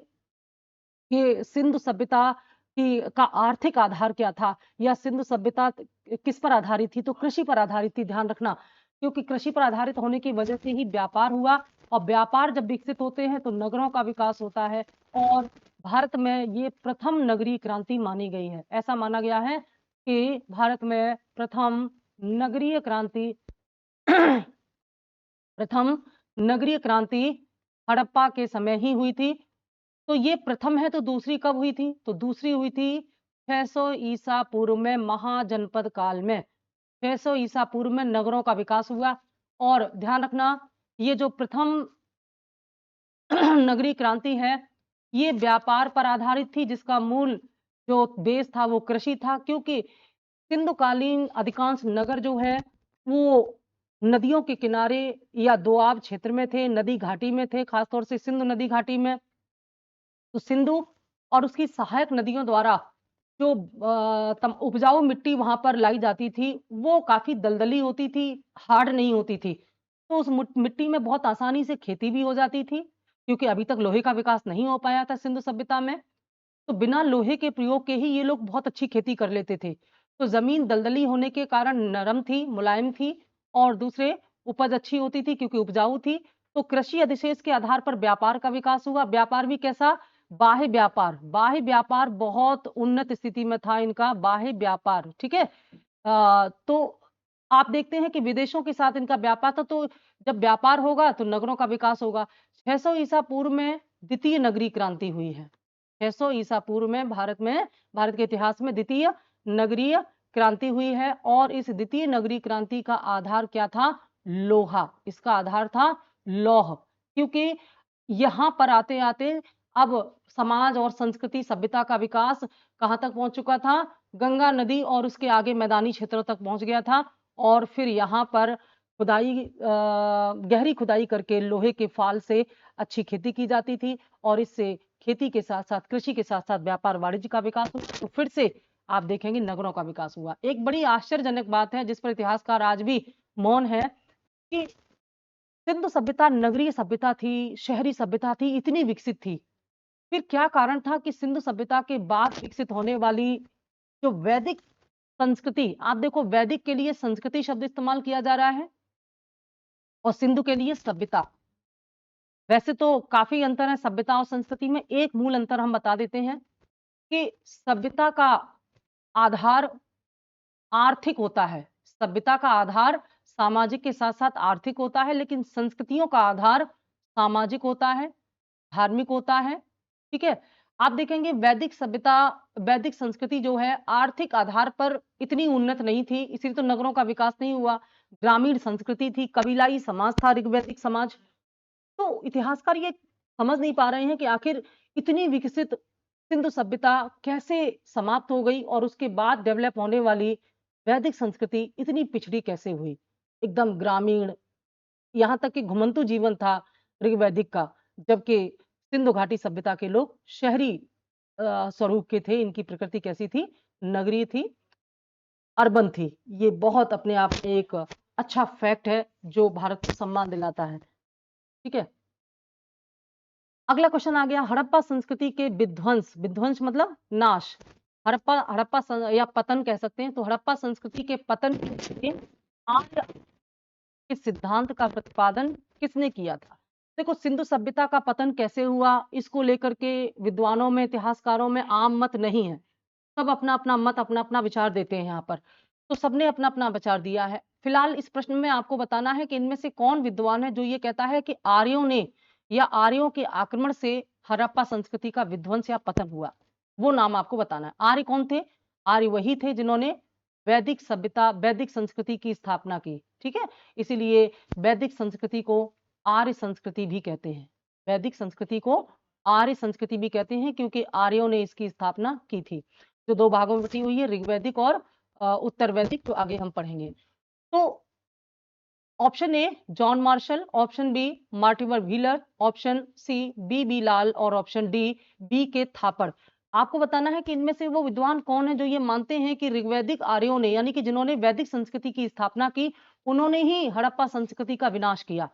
कि सिंधु सभ्यता की का आर्थिक आधार क्या था, या सिंधु सभ्यता किस पर आधारित थी, तो कृषि पर आधारित थी। ध्यान रखना, क्योंकि कृषि पर आधारित होने की वजह से ही व्यापार हुआ, और व्यापार जब विकसित होते हैं तो नगरों का विकास होता है। और भारत में ये प्रथम नगरीय क्रांति मानी गई है। ऐसा माना गया है कि भारत में प्रथम नगरीय क्रांति प्रथम नगरीय क्रांति हड़प्पा के समय ही हुई थी। तो ये प्रथम है, तो दूसरी कब हुई थी? तो दूसरी हुई थी 600 ईसा पूर्व में, महाजनपद काल में। 600 ईसा पूर्व में नगरों का विकास हुआ। और ध्यान रखना, ये जो प्रथम नगरीय क्रांति है ये व्यापार पर आधारित थी, जिसका मूल जो बेस था वो कृषि था। क्योंकि सिंधुकालीन अधिकांश नगर जो है वो नदियों के किनारे या दोआब क्षेत्र में थे, नदी घाटी में थे, खासतौर से सिंधु नदी घाटी में। तो सिंधु और उसकी सहायक नदियों द्वारा जो उपजाऊ मिट्टी वहां पर लाई जाती थी, वो काफी दलदली होती थी, हार्ड नहीं होती थी। तो उस मिट्टी में बहुत आसानी से खेती भी हो जाती थी, क्योंकि अभी तक लोहे का विकास नहीं हो पाया था सिंधु सभ्यता में। तो बिना लोहे के प्रयोग के ही ये लोग बहुत अच्छी खेती कर लेते थे। तो जमीन दलदली होने के कारण नरम थी, मुलायम थी, और दूसरे उपज अच्छी होती थी क्योंकि उपजाऊ थी। तो कृषि अधिशेष के आधार पर व्यापार का विकास हुआ। व्यापार भी कैसा? बाह्य व्यापार। बाह्य व्यापार बहुत उन्नत स्थिति में था इनका, बाह्य व्यापार। ठीक है। तो आप देखते हैं कि विदेशों के साथ इनका व्यापार था। तो जब व्यापार होगा तो नगरों का विकास होगा। 600 ईसा पूर्व में द्वितीय नगरीय क्रांति हुई है। 600 ईसा पूर्व में भारत के इतिहास में द्वितीय नगरीय क्रांति हुई है। और इस द्वितीय नगरीय क्रांति का आधार क्या था? लोहा। इसका आधार था लौह। क्योंकि यहां पर आते आते अब समाज और संस्कृति सभ्यता का विकास कहां तक पहुंच चुका था? गंगा नदी और उसके आगे मैदानी क्षेत्रों तक पहुंच गया था। और फिर यहाँ पर खुदाई, गहरी खुदाई करके लोहे के फाल से अच्छी खेती की जाती थी। और इससे खेती के साथ साथ, कृषि के साथ साथ व्यापार वाणिज्य का विकास हुआ। तो फिर से आप देखेंगे नगरों का विकास हुआ। एक बड़ी आश्चर्यजनक बात है जिस पर इतिहासकार आज भी मौन है, कि सिंधु सभ्यता नगरीय सभ्यता थी, शहरी सभ्यता थी, इतनी विकसित थी। फिर क्या कारण था कि सिंधु सभ्यता के बाद विकसित होने वाली जो वैदिक संस्कृति, आप देखो वैदिक के लिए संस्कृति शब्द इस्तेमाल किया जा रहा है और सिंधु के लिए सभ्यता। वैसे तो काफी अंतर है सभ्यता और संस्कृति में। एक मूल अंतर हम बता देते हैं कि सभ्यता का आधार आर्थिक होता है। सभ्यता का आधार सामाजिक के साथ साथ आर्थिक होता है, लेकिन संस्कृतियों का आधार सामाजिक होता है, धार्मिक होता है। ठीक है। आप देखेंगे वैदिक सभ्यता, वैदिक संस्कृति जो है आर्थिक आधार पर इतनी उन्नत नहीं थी, इसलिए तो नगरों का विकास नहीं हुआ। ग्रामीण संस्कृति थी, कबीलाई समाज था ऋग्वैदिक समाज। तो इतिहासकार ये समझ नहीं पा रहे हैं कि आखिर इतनी विकसित सिंधु सभ्यता कैसे समाप्त हो गई और उसके बाद डेवलप होने वाली वैदिक संस्कृति इतनी पिछड़ी कैसे हुई, एकदम ग्रामीण। यहाँ तक कि घुमंतु जीवन था ऋग्वैदिक का, जबकि सिंधु घाटी सभ्यता के लोग शहरी स्वरूप के थे। इनकी प्रकृति कैसी थी? नगरीय थी, अर्बन थी। ये बहुत अपने आप में एक अच्छा फैक्ट है जो भारत को सम्मान दिलाता है। ठीक है। अगला क्वेश्चन आ गया, हड़प्पा संस्कृति के विध्वंस। विध्वंस मतलब नाश। या पतन कह सकते हैं। तो हड़प्पा संस्कृति के पतन के आर्य के सिद्धांत का प्रतिपादन किसने किया था? देखो सिंधु सभ्यता का पतन कैसे हुआ, इसको लेकर के विद्वानों में, इतिहासकारों में आम मत नहीं है। सब अपना अपना मत, अपना अपना विचार देते हैं यहाँ पर। तो सबने अपना अपना विचार दिया है। फिलहाल इस प्रश्न में आपको बताना है कि इनमें से कौन विद्वान है जो ये कहता है कि आर्यों ने या आर्यों के आक्रमण से हड़प्पा संस्कृति का विध्वंस या पतन हुआ। वो नाम आपको बताना है। आर्य कौन थे? आर्य वही थे जिन्होंने वैदिक सभ्यता, वैदिक संस्कृति की स्थापना की। ठीक है। इसीलिए वैदिक संस्कृति को आर्य संस्कृति भी कहते हैं। वैदिक संस्कृति को आर्य संस्कृति भी कहते हैं क्योंकि आर्यों ने इसकी स्थापना की थी। जो दो भागों में बटी हुई है, ऋग्वैदिक और उत्तर वैदिक, तो आगे हम पढ़ेंगे। तो option A John Marshall, option B Mortimer Wheeler, option C B Lal और ऑप्शन डी बी के थापड़। आपको बताना है कि इनमें से वो विद्वान कौन है जो ये मानते हैं कि ऋग्वैदिक आर्यों ने, यानी कि जिन्होंने वैदिक संस्कृति की स्थापना की, उन्होंने ही हड़प्पा संस्कृति का विनाश किया।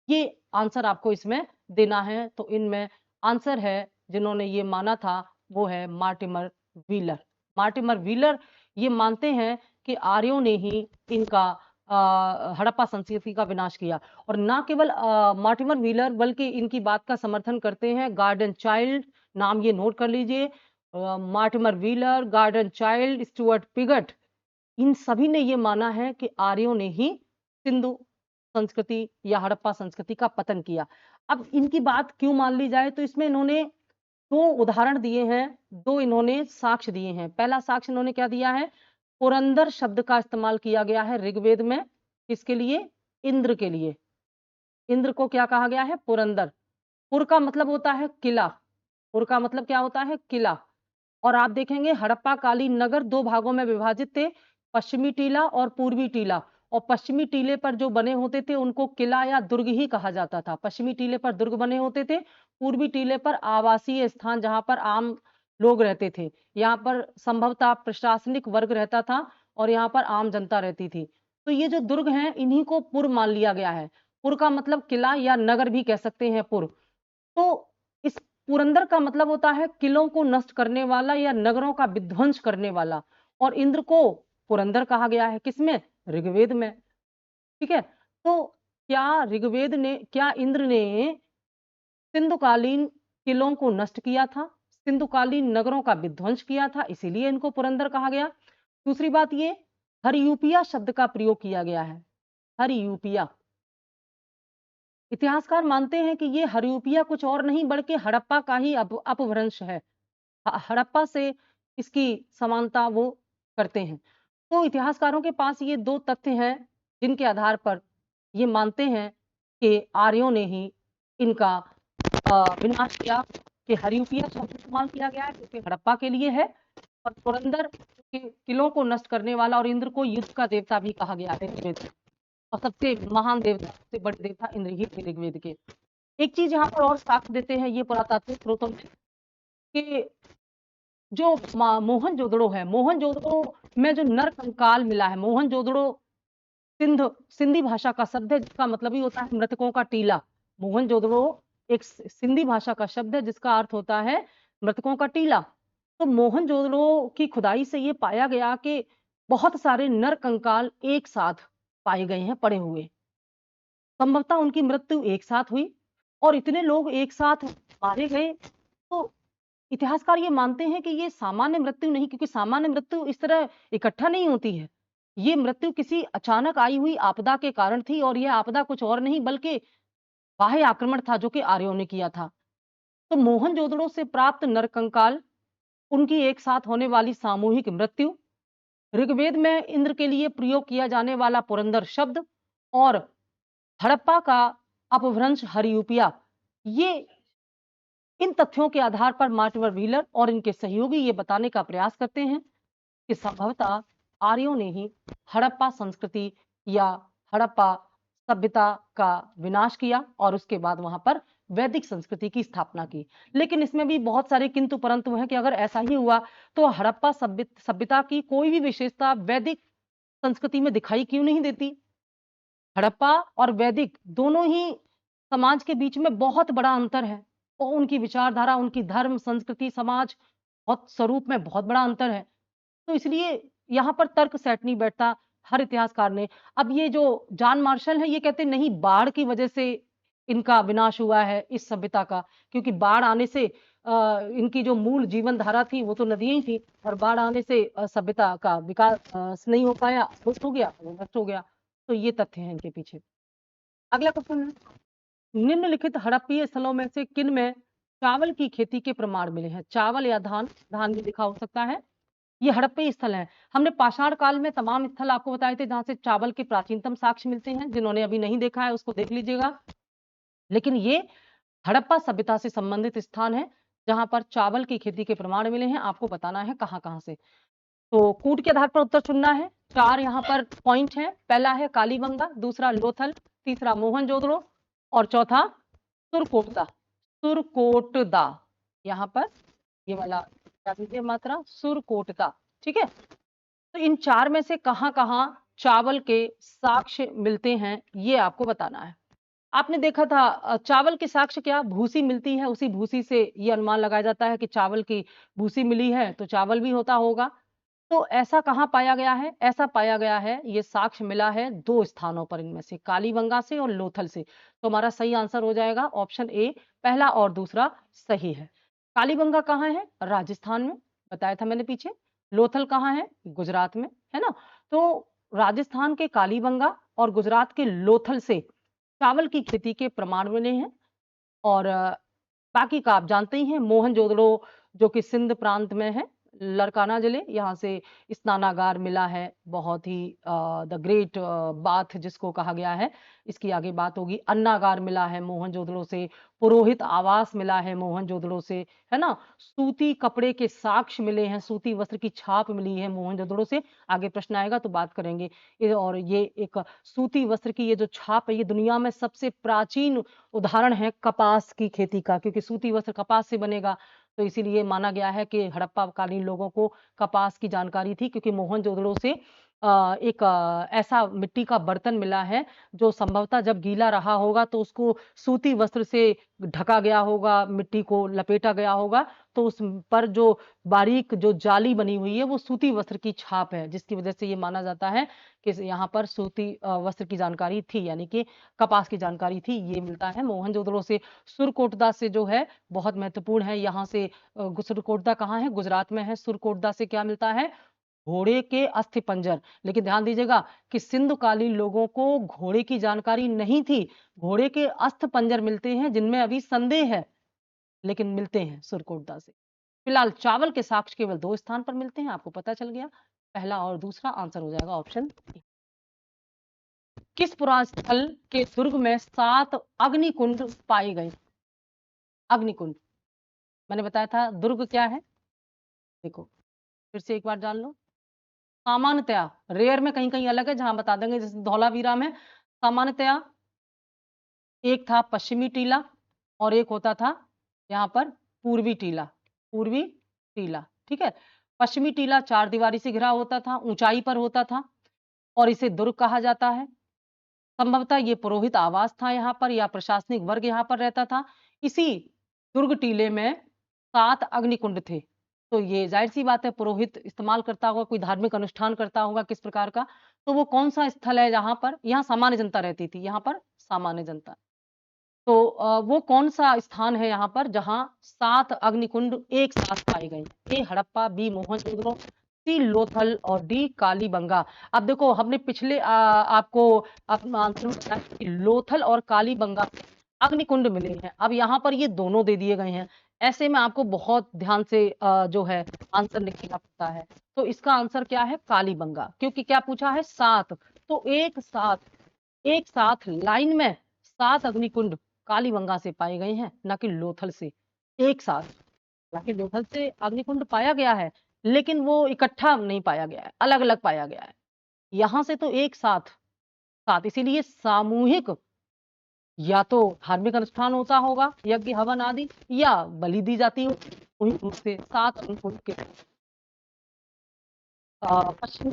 ये आंसर आपको इसमें देना है। तो इनमें आंसर है जिन्होंने ये माना था वो है मार्टिमर व्हीलर। मार्टिमर व्हीलर ये मानते हैं कि आर्यों ने ही इनका हड़प्पा संस्कृति का विनाश किया। और ना केवल मार्टिमर व्हीलर बल्कि इनकी बात का समर्थन करते हैं गार्डन चाइल्ड, नाम ये नोट कर लीजिए। Mortimer Wheeler, Gordon Childe, Stuart Piggott, इन सभी ने ये माना है कि आर्यों ने ही सिंधु संस्कृति या हड़प्पा संस्कृति का पतन किया। अब इनकी बात क्यों मान ली जाए, तो इसमें इन्होंने दो उदाहरण दिए हैं, दो इन्होंने साक्ष्य दिए हैं। पहला साक्ष्य इन्होंने क्या दिया है? पुरंदर शब्द का इस्तेमाल किया गया है ऋग्वेद में। किसके लिए? इंद्र के लिए। इंद्र को क्या कहा गया है? पुरंदर। पुर का मतलब होता है किला। पुर का मतलब क्या होता है? किला। और आप देखेंगे हड़प्पा कालीन नगर दो भागों में विभाजित थे, पश्चिमी टीला और पूर्वी टीला। और पश्चिमी टीले पर जो बने होते थे उनको किला या दुर्ग ही कहा जाता था। पश्चिमी टीले पर दुर्ग बने होते थे, पूर्वी टीले पर आवासीय स्थान जहां पर आम लोग रहते थे। यहाँ पर संभवतः प्रशासनिक वर्ग रहता था और यहाँ पर आम जनता रहती थी। तो ये जो दुर्ग हैं इन्हीं को पुर मान लिया गया है। पुर का मतलब किला या नगर भी कह सकते हैं पुर। तो इस पुरंदर का मतलब होता है किलों को नष्ट करने वाला या नगरों का विध्वंस करने वाला। और इंद्र को पुरंदर कहा गया है, किसमें? ऋग्वेद में। ठीक है, तो क्या इंद्र ने सिंधुकालीन किलों को नष्ट किया था, सिंधुकालीन नगरों का विध्वंस किया था, इसीलिए इनको पुरंदर कहा गया। दूसरी बात ये हरियूपिया शब्द का प्रयोग किया गया है। हरियूपिया, इतिहासकार मानते हैं कि ये हरियूपिया कुछ और नहीं बल्कि हड़प्पा का ही अपभ्रंश है। हड़प्पा से इसकी समानता वो करते हैं। तो इतिहासकारों के पास ये दो तथ्य हैं जिनके आधार पर ये मानते हैं कि आर्यों ने ही इनका विनाश किया। कि हरियूपिया शब्द इस्तेमाल किया गया है क्योंकि हड़प्पा के लिए है, और पुरंदर के किलों को नष्ट करने वाला, और इंद्र को युद्ध का देवता भी कहा गया है ऋग्वेद। और सबसे महान देवता, सबसे बड़े देवता इंद्र ही थे ऋग्वेद के। एक चीज यहाँ पर और साक्ष्य देते हैं ये पुरातात्विक स्रोतों में कि जो मोहनजोदड़ो है, मोहनजोदड़ो में जो नर कंकाल मिला है, मोहनजोदड़ो सिंधी भाषा का शब्द है जिसका मतलब ही होता है मृतकों का टीला। मोहनजोदड़ो एक सिंधी भाषा का शब्द है जिसका अर्थ होता है मृतकों का टीला। तो मोहनजोदड़ो की खुदाई से ये पाया गया कि बहुत सारे नर कंकाल एक साथ पाए गए हैं पड़े हुए। संभवतः उनकी मृत्यु एक साथ हुई और इतने लोग एक साथ मारे गए। तो इतिहासकार ये मानते हैं कि ये सामान्य मृत्यु नहीं, क्योंकि सामान्य मृत्यु इस तरह इकट्ठा नहीं होती है। ये मृत्यु किसी अचानक आई हुई आपदा के कारण थी, और यह आपदा कुछ और नहीं बल्कि बाह्य आक्रमण था जो कि आर्यों ने किया था। तो मोहनजोदड़ो से प्राप्त नरकंकाल, उनकी एक साथ होने वाली सामूहिक मृत्यु, ऋग्वेद में इंद्र के लिए प्रयोग किया जाने वाला पुरंदर शब्द, और हड़प्पा का अपभ्रंश हरियूपिया, ये इन तथ्यों के आधार पर मार्टिन व्हीलर और इनके सहयोगी ये बताने का प्रयास करते हैं कि संभवतः आर्यों ने ही हड़प्पा संस्कृति या हड़प्पा सभ्यता का विनाश किया और उसके बाद वहां पर वैदिक संस्कृति की स्थापना की। लेकिन इसमें भी बहुत सारे किंतु परंतु हैं कि अगर ऐसा ही हुआ तो हड़प्पा सभ्यता की कोई भी विशेषता वैदिक संस्कृति में दिखाई क्यों नहीं देती? हड़प्पा और वैदिक दोनों ही समाज के बीच में बहुत बड़ा अंतर है, और उनकी विचारधारा, उनकी धर्म, संस्कृति, समाज, बहुत स्वरूप में बहुत बड़ा अंतर है। तो इसलिए यहाँ पर तर्क सेट नहीं बैठता हर इतिहासकार ने। अब ये जो जॉन मार्शल है ये कहते नहीं बाढ़ की वजह से इनका विनाश हुआ है इस सभ्यता का, क्योंकि बाढ़ आने से इनकी जो मूल जीवन धारा थी वो तो नदियां ही थी, और बाढ़ आने से सभ्यता का विकास नहीं हो पाया, नष्ट हो गया, वो नष्ट हो गया। तो ये तथ्य है इनके पीछे। अगला क्वेश्चन है, निम्नलिखित हड़प्पीय स्थलों में से किन में चावल की खेती के प्रमाण मिले हैं? चावल या धान, धान भी लिखा हो सकता है। ये हड़प्पीय स्थल है। हमने पाषाण काल में तमाम स्थल आपको बताए थे जहां से चावल के प्राचीनतम साक्ष्य मिलते हैं। जिन्होंने अभी नहीं देखा है उसको देख लीजिएगा। लेकिन ये हड़प्पा सभ्यता से संबंधित स्थान है जहां पर चावल की खेती के प्रमाण मिले हैं। आपको बताना है कहां कहां से। तो कूट के आधार पर उत्तर चुनना है। 4 यहाँ पर पॉइंट है। पहला है कालीबंगा, दूसरा लोथल, तीसरा मोहनजोदड़ो और चौथा सुरकोटदा। सुरकोटदा यहाँ पर ये वाला क्या दीजिए मात्रा, सुरकोटदा। ठीक है, तो इन 4 में से कहां कहां चावल के साक्ष्य मिलते हैं ये आपको बताना है। आपने देखा था चावल के साक्ष्य क्या, भूसी मिलती है, उसी भूसी से ये अनुमान लगाया जाता है कि चावल की भूसी मिली है तो चावल भी होता होगा। तो ऐसा कहां पाया गया है? ऐसा पाया गया है, ये साक्ष्य मिला है 2 स्थानों पर, इनमें से कालीबंगा से और लोथल से। तो हमारा सही आंसर हो जाएगा ऑप्शन ए, पहला और दूसरा सही है। कालीबंगा कहाँ है? राजस्थान में, बताया था मैंने पीछे। लोथल कहाँ है? गुजरात में, है ना। तो राजस्थान के कालीबंगा और गुजरात के लोथल से चावल की खेती के प्रमाण मिले हैं। और बाकी का आप जानते ही हैं, मोहनजोदड़ो जो कि सिंध प्रांत में है, लड़काना जिले, यहाँ से स्नानागार मिला है, बहुत ही द ग्रेट बाथ जिसको कहा गया है, इसकी आगे बात होगी। अन्नागार मिला है मोहनजोदड़ो से, पुरोहित आवास मिला है मोहनजोदड़ो से, है ना। सूती कपड़े के साक्ष्य मिले हैं, सूती वस्त्र की छाप मिली है मोहनजोदड़ो से, आगे प्रश्न आएगा तो बात करेंगे। और ये एक सूती वस्त्र की ये जो छाप है, ये दुनिया में सबसे प्राचीन उदाहरण है कपास की खेती का, क्योंकि सूती वस्त्र कपास से बनेगा, तो इसीलिए माना गया है कि हड़प्पा कालीन लोगों को कपास की जानकारी थी, क्योंकि मोहनजोदड़ो से एक ऐसा मिट्टी का बर्तन मिला है जो संभवतः जब गीला रहा होगा तो उसको सूती वस्त्र से ढका गया होगा, मिट्टी को लपेटा गया होगा, तो उस पर जो बारीक जो जाली बनी हुई है वो सूती वस्त्र की छाप है, जिसकी वजह से ये माना जाता है कि यहाँ पर सूती वस्त्र की जानकारी थी, यानी कि कपास की जानकारी थी। ये मिलता है मोहनजोदड़ो से। सुरकोटदा से जो है बहुत महत्वपूर्ण है, यहाँ से सुरकोटदा कहाँ है, गुजरात में है। सुरकोटदा से क्या मिलता है, घोड़े के अस्थि पंजर। लेकिन ध्यान दीजिएगा कि सिंधुकालीन लोगों को घोड़े की जानकारी नहीं थी, घोड़े के अस्थि पंजर मिलते हैं जिनमें अभी संदेह है, लेकिन मिलते हैं सुरकोटदा से। फिलहाल चावल के साक्ष्य केवल 2 स्थान पर मिलते हैं, आपको पता चल गया, पहला और दूसरा आंसर हो जाएगा ऑप्शन। किस पुराण स्थल के दुर्ग में 7 अग्निकुंड पाए गए? अग्निकुंड, मैंने बताया था दुर्ग क्या है, देखो फिर से एक बार जान लो। सामान्यतया, रेयर में कहीं कहीं अलग है, जहां बता देंगे, जैसे धौलावीरा में सामान्यतया एक था पश्चिमी टीला और एक होता था यहाँ पर पूर्वी टीला, पूर्वी टीला, ठीक है। पश्चिमी टीला 4 दीवारी से घिरा होता था, ऊंचाई पर होता था और इसे दुर्ग कहा जाता है। संभवतः ये पुरोहित आवास था यहाँ पर, या प्रशासनिक वर्ग यहाँ पर रहता था। इसी दुर्ग टीले में 7 अग्निकुंड थे, तो ये जाहिर सी बात है पुरोहित इस्तेमाल करता होगा, कोई धार्मिक अनुष्ठान करता होगा किस प्रकार का। तो वो कौन सा स्थल है जहां पर, यहाँ सामान्य जनता रहती थी, यहाँ पर सामान्य जनता, तो वो कौन सा स्थान है यहाँ पर जहां 7 अग्निकुंड एक साथ पाए गए? ए हड़प्पा, बी मोहनजोदड़ो, सी लोथल और डी कालीबंगा। अब देखो हमने पिछले आपको आंसर में बताया कि लोथल और कालीबंगा अग्निकुंड मिले हैं, अब यहाँ पर ये दोनों दे दिए गए हैं, ऐसे में आपको बहुत ध्यान से जो है आंसर लिखना पड़ता है। तो इसका आंसर क्या है, कालीबंगा, क्योंकि क्या पूछा है 7, तो एक साथ लाइन में 7 अग्निकुंड कालीबंगा से पाए गए हैं, ना कि लोथल से। एक साथ, हालांकि लोथल से अग्निकुंड पाया गया है, लेकिन वो इकट्ठा नहीं पाया गया है, अलग अलग पाया गया है। यहां से तो एक साथ साथ, इसीलिए सामूहिक या तो धार्मिक अनुष्ठान होता होगा, यज्ञ हवन आदि, या बलि दी जाती हो, उन्हीं रूप से 7 अग्निकुंड के पश्चिम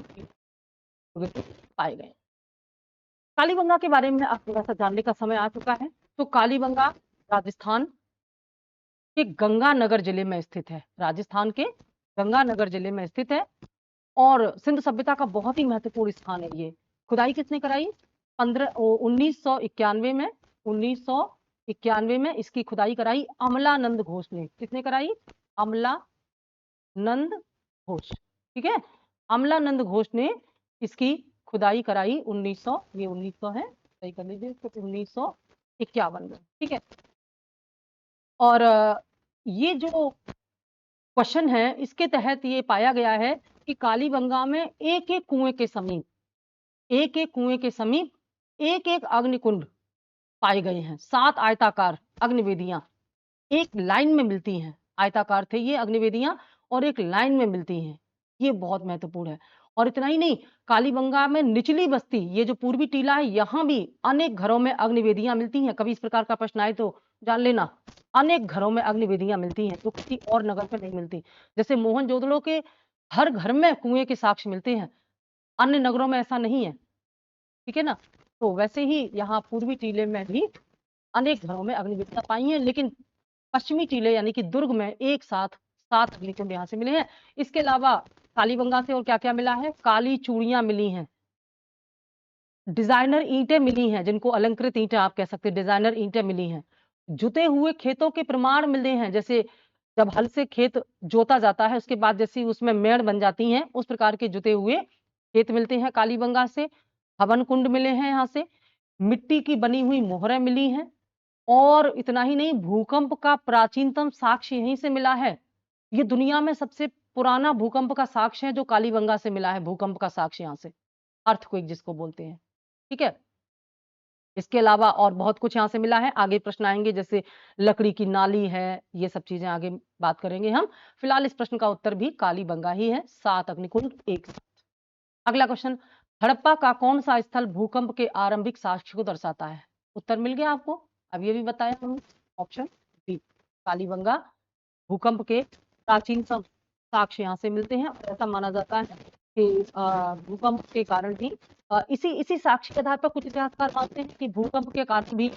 पाए गए। कालीबंगा के बारे में आप थोड़ा सा जानने का समय आ चुका है। तो कालीबंगा राजस्थान के गंगानगर जिले में स्थित है, राजस्थान के गंगानगर जिले में स्थित है, और सिंध सभ्यता का बहुत ही महत्वपूर्ण स्थान है ये। खुदाई किसने कराई? 1991 में, 1991 में इसकी खुदाई कराई अमलानंद घोष ने। किसने कराई? अमलानंद घोष, ठीक है। अमलानंद घोष ने इसकी खुदाई कराई 1900, ये 1900 है, सही कर लीजिए, 1951 में, ठीक है। और ये जो क्वेश्चन है इसके तहत ये पाया गया है कि कालीबंगा में एक एक कुएं के समीप, एक एक कुएं के समीप एक एक अग्निकुंड पाए गए हैं। 7 आयताकार अग्निवेदियां एक लाइन में मिलती हैं, आयताकार थे ये अग्निवेदियां और एक लाइन में मिलती हैं, ये बहुत महत्वपूर्ण है। और इतना ही नहीं, कालीबंगा में निचली बस्ती, ये जो पूर्वी टीला है, यहाँ भी अनेक घरों में अग्निवेदियां मिलती हैं। कभी इस प्रकार का प्रश्न आए तो जान लेना, अनेक घरों में अग्निवेदियां मिलती हैं जो किसी और नगर में नहीं मिलती। जैसे मोहनजोदड़ो के हर घर में कुएं के साक्ष्य मिलते हैं, अन्य नगरों में ऐसा नहीं है, ठीक है ना। तो वैसे ही यहाँ पूर्वी टीले में भी अनेक घरों में अग्निवेदियां पाई हैं, लेकिन पश्चिमी टीले यानी कि दुर्ग में एक साथ 7 अग्निकुंड यहाँ से मिले हैं। इसके अलावा कालीबंगा से और क्या क्या मिला है? काली चूड़ियां मिली हैं, डिजाइनर ईंटें मिली हैं, जिनको अलंकृत ईंटें आप कह सकते हैं, डिजाइनर ईंटें मिली हैं, जुते हुए खेतों के प्रमाण मिले हैं, जैसे जब हल से खेत जोता जाता है उसके बाद जैसे उसमें मेड़ बन जाती हैं, उस प्रकार के जुते हुए खेत मिलते हैं कालीबंगा से। हवन कुंड मिले हैं यहाँ से, मिट्टी की बनी हुई मोहरें मिली हैं, और इतना ही नहीं, भूकंप का प्राचीनतम साक्ष्य यहीं से मिला है। ये दुनिया में सबसे पुराना भूकंप का साक्ष्य है जो कालीबंगा से मिला है, भूकंप का साक्ष्य यहाँ से, अर्थक्वेक जिसको बोलते हैं, ठीक है। इसके अलावा और बहुत कुछ यहाँ से मिला है, आगे प्रश्न आएंगे जैसे लकड़ी की नाली है, ये सब चीजें आगे बात करेंगे हम। फिलहाल इस प्रश्न का उत्तर भी कालीबंगा ही है, 7 अग्निकुंड एक साथ। अगला क्वेश्चन, हड़प्पा का कौन सा स्थल भूकंप के आरंभिक साक्ष्य को दर्शाता है? उत्तर मिल गया आपको, अब ये भी बताया हमने, ऑप्शन बी कालीबंगा भूकंप के प्राचीन साक्ष्य यहाँ से मिलते हैं। ऐसा माना जाता है कि भूकंप के कारण ही इसी इसी साक्ष्य के आधार पर कुछ इतिहासकार मानते हैं कि भूकंप के कारण भी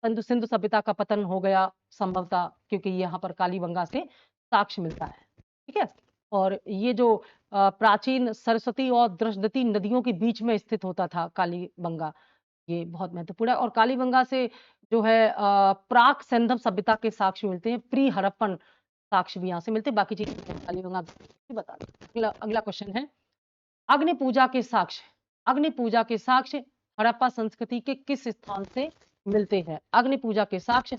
सिंधु सभ्यता का पतन हो गया संभवतः, क्योंकि यहाँ पर कालीबंगा से साक्ष्य मिलता है, ठीक है। और ये जो प्राचीन सरस्वती और दृष्टि नदियों के बीच में स्थित होता था कालीबंगा, ये बहुत महत्वपूर्ण है। और कालीबंगा से जो है प्राक सिंधु सभ्यता के साक्ष्य मिलते हैं, प्री हड़प्पन साक्ष्य भी यहाँ से मिलते हैं, बाकी चीजें कालीबंगा बता दें। अगला क्वेश्चन है, अग्नि पूजा के साक्ष्य, अग्नि पूजा के साक्ष्य हड़प्पा संस्कृति के किस स्थान से मिलते हैं? अग्नि पूजा के साक्ष्य,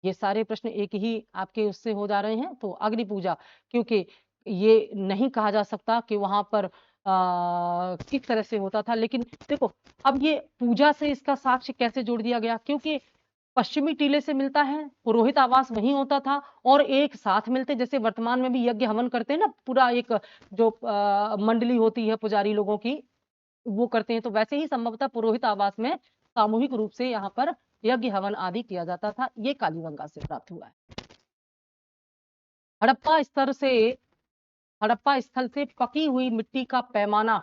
ये सारे प्रश्न एक ही आपके उससे हो जा रहे हैं। तो अग्नि पूजा, क्योंकि ये नहीं कहा जा सकता कि वहां पर किस तरह से होता था, लेकिन देखो अब ये पूजा से इसका साक्ष्य कैसे जोड़ दिया गया, क्योंकि पश्चिमी टीले से मिलता है, पुरोहित आवास वहीं होता था और एक साथ मिलते, जैसे वर्तमान में भी यज्ञ हवन करते हैं ना, पूरा एक जो मंडली होती है पुजारी लोगों की, वो करते हैं, तो वैसे ही संभवतः पुरोहित आवास में सामूहिक रूप से यहाँ पर यज्ञ हवन आदि किया जाता था। ये कालीबंगा से प्राप्त हुआ है। हड़प्पा स्तर से, हड़प्पा स्थल से पकी हुई मिट्टी का पैमाना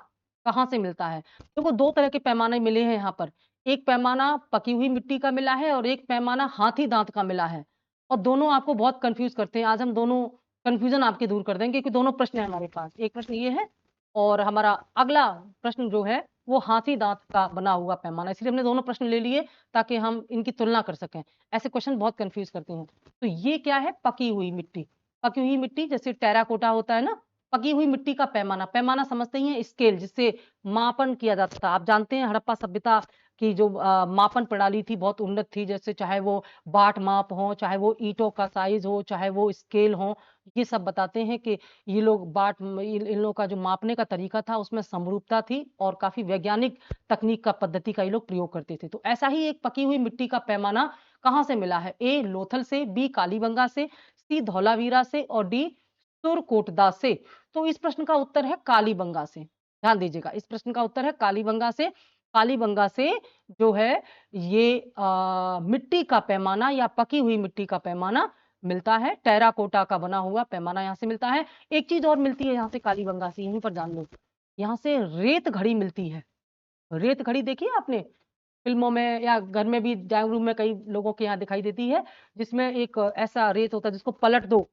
कहाँ से मिलता है? देखो दो तरह के पैमाने मिले हैं यहाँ पर, एक पैमाना पकी हुई मिट्टी का मिला है और एक पैमाना हाथी दांत का मिला है, और दोनों आपको बहुत कंफ्यूज करते हैं। आज हम दोनों कंफ्यूजन आपके दूर कर देंगे, क्योंकि दोनों प्रश्न है हमारे पास, एक प्रश्न ये है और हमारा अगला प्रश्न जो है वो हाथी दांत का बना हुआ पैमाना, इसलिए हमने दोनों प्रश्न ले लिए ताकि हम इनकी तुलना कर सकें। ऐसे क्वेश्चन बहुत कंफ्यूज करते हैं। तो ये क्या है? पकी हुई मिट्टी, पकी हुई मिट्टी जैसे टेराकोटा होता है ना, पकी हुई मिट्टी का पैमाना, पैमाना समझते ही हैं स्केल जिससे मापन किया जाता था। आप जानते हैं हड़प्पा सभ्यता की जो मापन प्रणाली थी बहुत उन्नत थी, जैसे चाहे वो बाट माप हो, चाहे वो ईंटों का साइज हो, चाहे वो स्केल हो, ये सब बताते हैं कि ये लोग इन लोगों का जो मापने का तरीका था उसमें समरूपता थी और काफी वैज्ञानिक तकनीक का पद्धति का ये लोग प्रयोग करते थे। तो ऐसा ही एक पकी हुई मिट्टी का पैमाना कहाँ से मिला है? ए लोथल से, बी कालीबंगा से, सी धौलावीरा से और डी सुरकोटदा से। तो इस प्रश्न का उत्तर है कालीबंगा से, ध्यान दीजिएगा, इस प्रश्न का उत्तर है कालीबंगा से। कालीबंगा से जो है ये मिट्टी का पैमाना या पकी हुई मिट्टी का पैमाना मिलता है, टेराकोटा का बना हुआ पैमाना यहाँ से मिलता है। एक चीज और मिलती है यहाँ से कालीबंगा से, यहीं पर जान लो, यहाँ से रेत घड़ी मिलती है। रेत घड़ी देखी है आपने फिल्मों में या घर में भी, ड्राइंग रूम में कई लोगों के यहाँ दिखाई देती है, जिसमें एक ऐसा रेत होता है जिसको पलट दो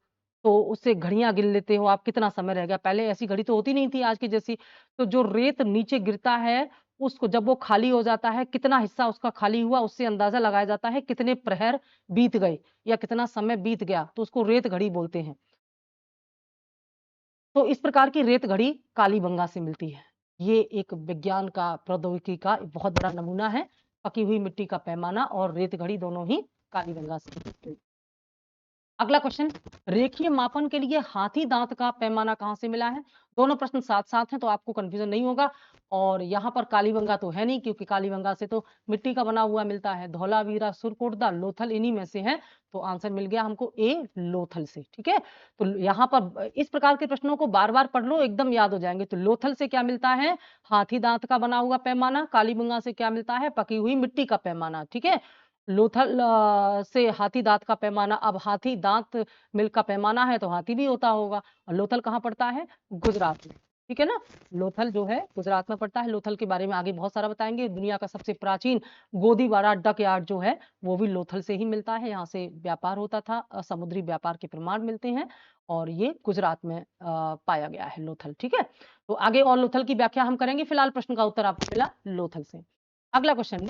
तो उससे घड़ियां गिन लेते हो आप कितना समय रह गया। पहले ऐसी घड़ी तो होती नहीं थी आज की जैसी। तो जो रेत नीचे गिरता है उसको जब वो खाली हो जाता है, कितना हिस्सा उसका खाली हुआ उससे अंदाजा लगाया जाता है कितने प्रहर बीत गए या कितना समय बीत गया, तो उसको रेत घड़ी बोलते हैं। तो इस प्रकार की रेत घड़ी कालीबंगा से मिलती है। ये एक विज्ञान का, प्रौद्योगिकी का बहुत बड़ा नमूना है, पकी हुई मिट्टी का पैमाना और रेत घड़ी दोनों ही कालीबंगा से मिलती है। अगला क्वेश्चन, रेखीय मापन के लिए हाथी दांत का पैमाना कहां से मिला है? दोनों प्रश्न साथ साथ हैं तो आपको कंफ्यूजन नहीं होगा। और यहाँ पर कालीबंगा तो है नहीं, क्योंकि कालीबंगा से तो मिट्टी का बना हुआ मिलता है। धौलावीरा, सुरकोटदा, लोथल इन्हीं में से है, तो आंसर मिल गया हमको ए लोथल से, ठीक है। तो यहाँ पर इस प्रकार के प्रश्नों को बार बार पढ़ लो, एकदम याद हो जाएंगे। तो लोथल से क्या मिलता है? हाथी दांत का बना हुआ पैमाना। कालीबंगा से क्या मिलता है? पकी हुई मिट्टी का पैमाना, ठीक है। लोथल से हाथी दांत का पैमाना, अब हाथी दांत मिल का पैमाना है तो हाथी भी होता होगा। और लोथल कहाँ पड़ता है? गुजरात में, ठीक है ना। लोथल जो है गुजरात में पड़ता है। लोथल के बारे में आगे बहुत सारा बताएंगे। दुनिया का सबसे प्राचीन गोदीवारा डक यार्ड जो है वो भी लोथल से ही मिलता है, यहाँ से व्यापार होता था, समुद्री व्यापार के प्रमाण मिलते हैं और ये गुजरात में पाया गया है लोथल, ठीक है। तो आगे और लोथल की व्याख्या हम करेंगे, फिलहाल प्रश्न का उत्तर आपको मिला लोथल से। अगला क्वेश्चन,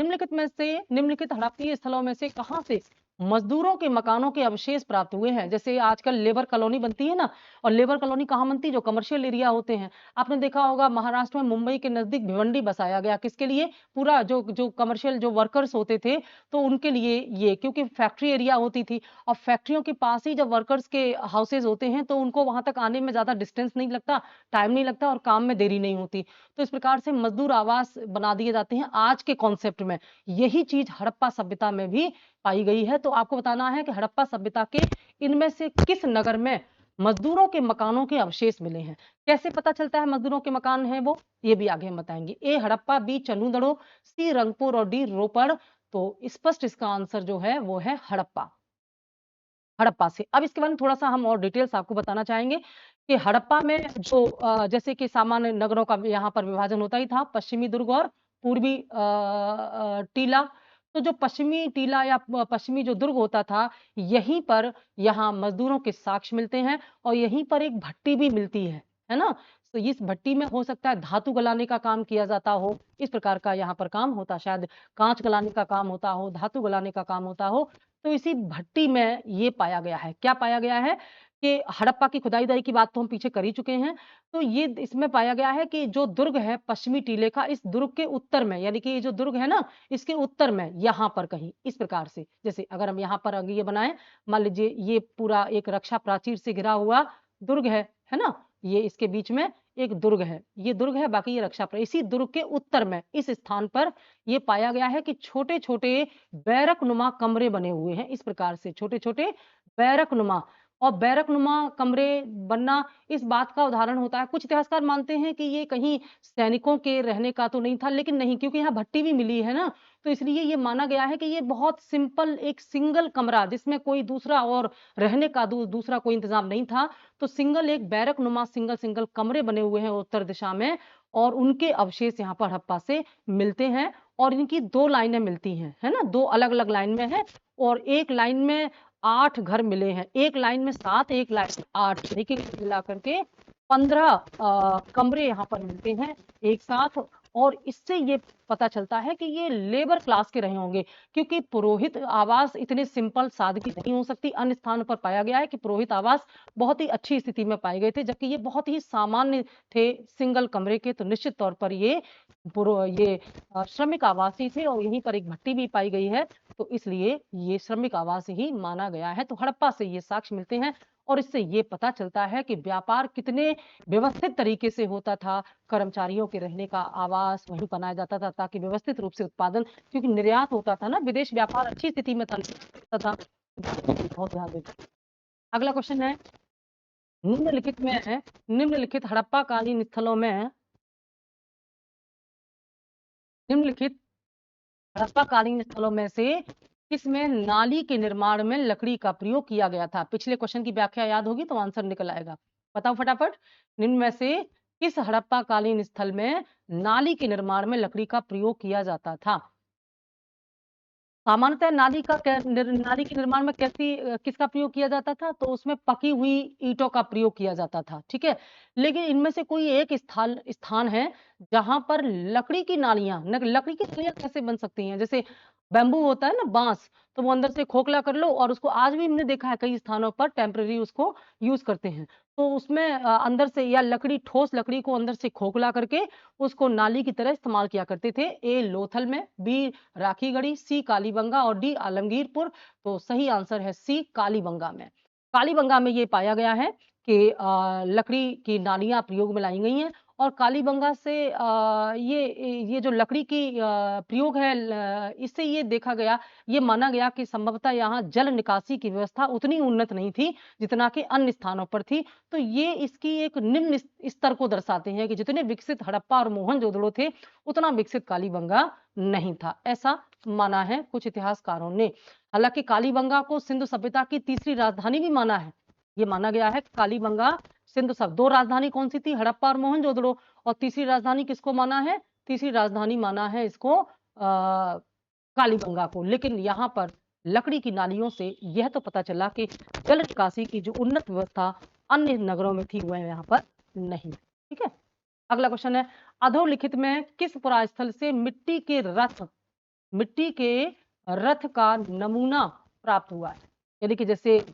निम्नलिखित हड़प्पीय स्थलों में से कहां से मजदूरों के मकानों के अवशेष प्राप्त हुए हैं? जैसे आजकल लेबर कॉलोनी बनती है ना, और लेबर कॉलोनी कहाँ बनती है? जो कमर्शियल एरिया होते हैं। आपने देखा होगा महाराष्ट्र में मुंबई के नजदीक भिवंडी बसाया गया, किसके लिए? पूरा जो जो कमर्शियल जो वर्कर्स होते थे, तो उनके लिए ये, क्योंकि फैक्ट्री एरिया होती थी, और फैक्ट्रियों के पास ही जब वर्कर्स के हाउसेज होते हैं तो उनको वहां तक आने में ज्यादा डिस्टेंस नहीं लगता, टाइम नहीं लगता, और काम में देरी नहीं होती। तो इस प्रकार से मजदूर आवास बना दिए जाते हैं आज के कॉन्सेप्ट में। यही चीज हड़प्पा सभ्यता में भी पाई गई है। तो आपको बताना है कि हड़प्पा सभ्यता के इनमें से किस नगर में मजदूरों के मकानों के अवशेष मिले हैं। कैसे पता चलता है मजदूरों के मकान हैं वो, ये भी आगे हम बताएंगे। ए हड़प्पा, बी चंदूदड़ो, सी रंगपुर और डी रोपड़। तो स्पष्ट इसका आंसर जो है वो है हड़प्पा, हड़प्पा से। अब इसके बारे में थोड़ा सा हम और डिटेल्स आपको बताना चाहेंगे कि हड़प्पा में जो जैसे कि सामान्य नगरों का यहाँ पर विभाजन होता ही था, पश्चिमी दुर्ग और पूर्वी टीला। तो जो पश्चिमी टीला या पश्चिमी जो दुर्ग होता था, यहीं पर यहाँ मजदूरों के साक्ष्य मिलते हैं, और यहीं पर एक भट्टी भी मिलती है ना। तो इस भट्टी में हो सकता है धातु गलाने का काम किया जाता हो, इस प्रकार का यहाँ पर काम होता, शायद कांच गलाने का काम होता हो, धातु गलाने का काम होता हो। तो इसी भट्टी में ये पाया गया है, क्या पाया गया है कि हड़प्पा की खुदाई की बात तो हम पीछे कर ही चुके हैं। तो ये इसमें पाया गया है कि जो दुर्ग है पश्चिमी टीले का, इस दुर्ग के उत्तर में, यानी कि ये जो दुर्ग है ना, इसके उत्तर में यहाँ पर कहीं इस प्रकार से, जैसे अगर हम यहाँ पर अगर ये बनाए, मान लीजिए ये पूरा एक रक्षा प्राचीर से घिरा हुआ दुर्ग है ना, ये इसके बीच में एक दुर्ग है, ये दुर्ग है, बाकी ये रक्षा इसी दुर्ग के उत्तर में इस स्थान पर ये पाया गया है कि छोटे छोटे बैरक नुमा कमरे बने हुए हैं। इस प्रकार से छोटे छोटे बैरक नुमा, और बैरक नुमा कमरे बनना इस बात का उदाहरण होता है। कुछ इतिहासकार मानते हैं कि ये कहीं सैनिकों के रहने का तो नहीं था, लेकिन नहीं, क्योंकि यहाँ भट्टी भी मिली है ना, तो इसलिए ये माना गया है कि ये बहुत सिंपल एक सिंगल कमरा, जिसमें कोई दूसरा और रहने का दूसरा कोई इंतजाम नहीं था। तो सिंगल एक बैरक नुमा सिंगल सिंगल कमरे बने हुए हैं उत्तर दिशा में, और उनके अवशेष यहाँ पर हड़प्पा से मिलते हैं। और इनकी दो लाइनें मिलती हैं, है ना, दो अलग अलग लाइन में है, और एक लाइन में 8 घर मिले हैं, एक लाइन में 7, एक लाइन में 8, देखिए मिला करके 15 कमरे यहाँ पर मिलते हैं एक साथ। और इससे ये पता चलता है कि ये लेबर क्लास के रहे होंगे, क्योंकि पुरोहित आवास इतने सिंपल सादगी नहीं हो सकती। अन्य स्थानों पर पाया गया है कि पुरोहित आवास बहुत ही अच्छी स्थिति में पाए गए थे, जबकि ये बहुत ही सामान्य थे सिंगल कमरे के। तो निश्चित तौर पर ये श्रमिक आवास ही थे, और यहीं पर एक भट्टी भी पाई गई है, तो इसलिए ये श्रमिक आवास ही माना गया है। तो हड़प्पा से ये साक्ष्य मिलते हैं, और इससे ये पता चलता है कि व्यापार कितने व्यवस्थित तरीके से होता था। कर्मचारियों के रहने का आवास वहीं बनाया जाता था, ताकि व्यवस्थित रूप से उत्पादन, क्योंकि निर्यात होता था ना, विदेश व्यापार अच्छी स्थिति में था। बहुत ध्यान देते। अगला क्वेश्चन है, निम्नलिखित में है, निम्नलिखित हड़प्पा कालीन स्थलों में, निम्नलिखित हड़प्पा कालीन स्थलों में से किसमें नाली के निर्माण में लकड़ी का प्रयोग किया गया था? पिछले क्वेश्चन की व्याख्या याद होगी तो आंसर निकल आएगा। बताओ फटाफट, निम्न में से किस हड़प्पा कालीन स्थल में नाली के निर्माण में लकड़ी का प्रयोग किया जाता था? सामान्यतः नाली के निर्माण में किसका प्रयोग किया जाता था? तो उसमें पकी हुई ईंटों का प्रयोग किया जाता था, ठीक है। लेकिन इनमें से कोई एक स्थान है जहां पर लकड़ी की नालियां, लकड़ी की नालियां कैसे बन सकती हैं? जैसे बैम्बू होता है ना, बांस, तो वो अंदर से खोखला कर लो, और उसको आज भी हमने देखा है कई स्थानों पर टेम्परेरी उसको यूज करते हैं। तो उसमें अंदर से, या लकड़ी, ठोस लकड़ी को अंदर से खोखला करके उसको नाली की तरह इस्तेमाल किया करते थे। ए लोथल में, बी राखीगढ़ी, सी कालीबंगा और डी आलमगीरपुर। तो सही आंसर है सी कालीबंगा में। कालीबंगा में ये पाया गया है कि लकड़ी की नालियां प्रयोग में लाई गई हैं, और कालीबंगा से ये जो लकड़ी की प्रयोग है, इससे ये देखा गया, ये माना गया कि संभवतः यहाँ जल निकासी की व्यवस्था उतनी उन्नत नहीं थी जितना कि अन्य स्थानों पर थी। तो ये इसकी एक निम्न स्तर को दर्शाते हैं कि जितने विकसित हड़प्पा और मोहनजोदड़ो थे, उतना विकसित कालीबंगा नहीं था, ऐसा माना है कुछ इतिहासकारों ने। हालांकि कालीबंगा को सिंधु सभ्यता की तीसरी राजधानी भी माना है। ये माना गया है कालीबंगा सिंधु सब, दो राजधानी कौन सी थी? हड़प्पा और मोहनजोदड़ो। और तीसरी राजधानी किसको माना है? तीसरी राजधानी माना है इसको कालीबंगा को। लेकिन यहाँ पर लकड़ी की नालियों से यह तो पता चला कि जल निकासी की जो उन्नत व्यवस्था अन्य नगरों में थी, वह यहाँ पर नहीं। ठीक है। अगला क्वेश्चन है, अधोलिखित में किस पुरास्थल से मिट्टी के रथ का नमूना प्राप्त हुआ है? यानी कि जैसे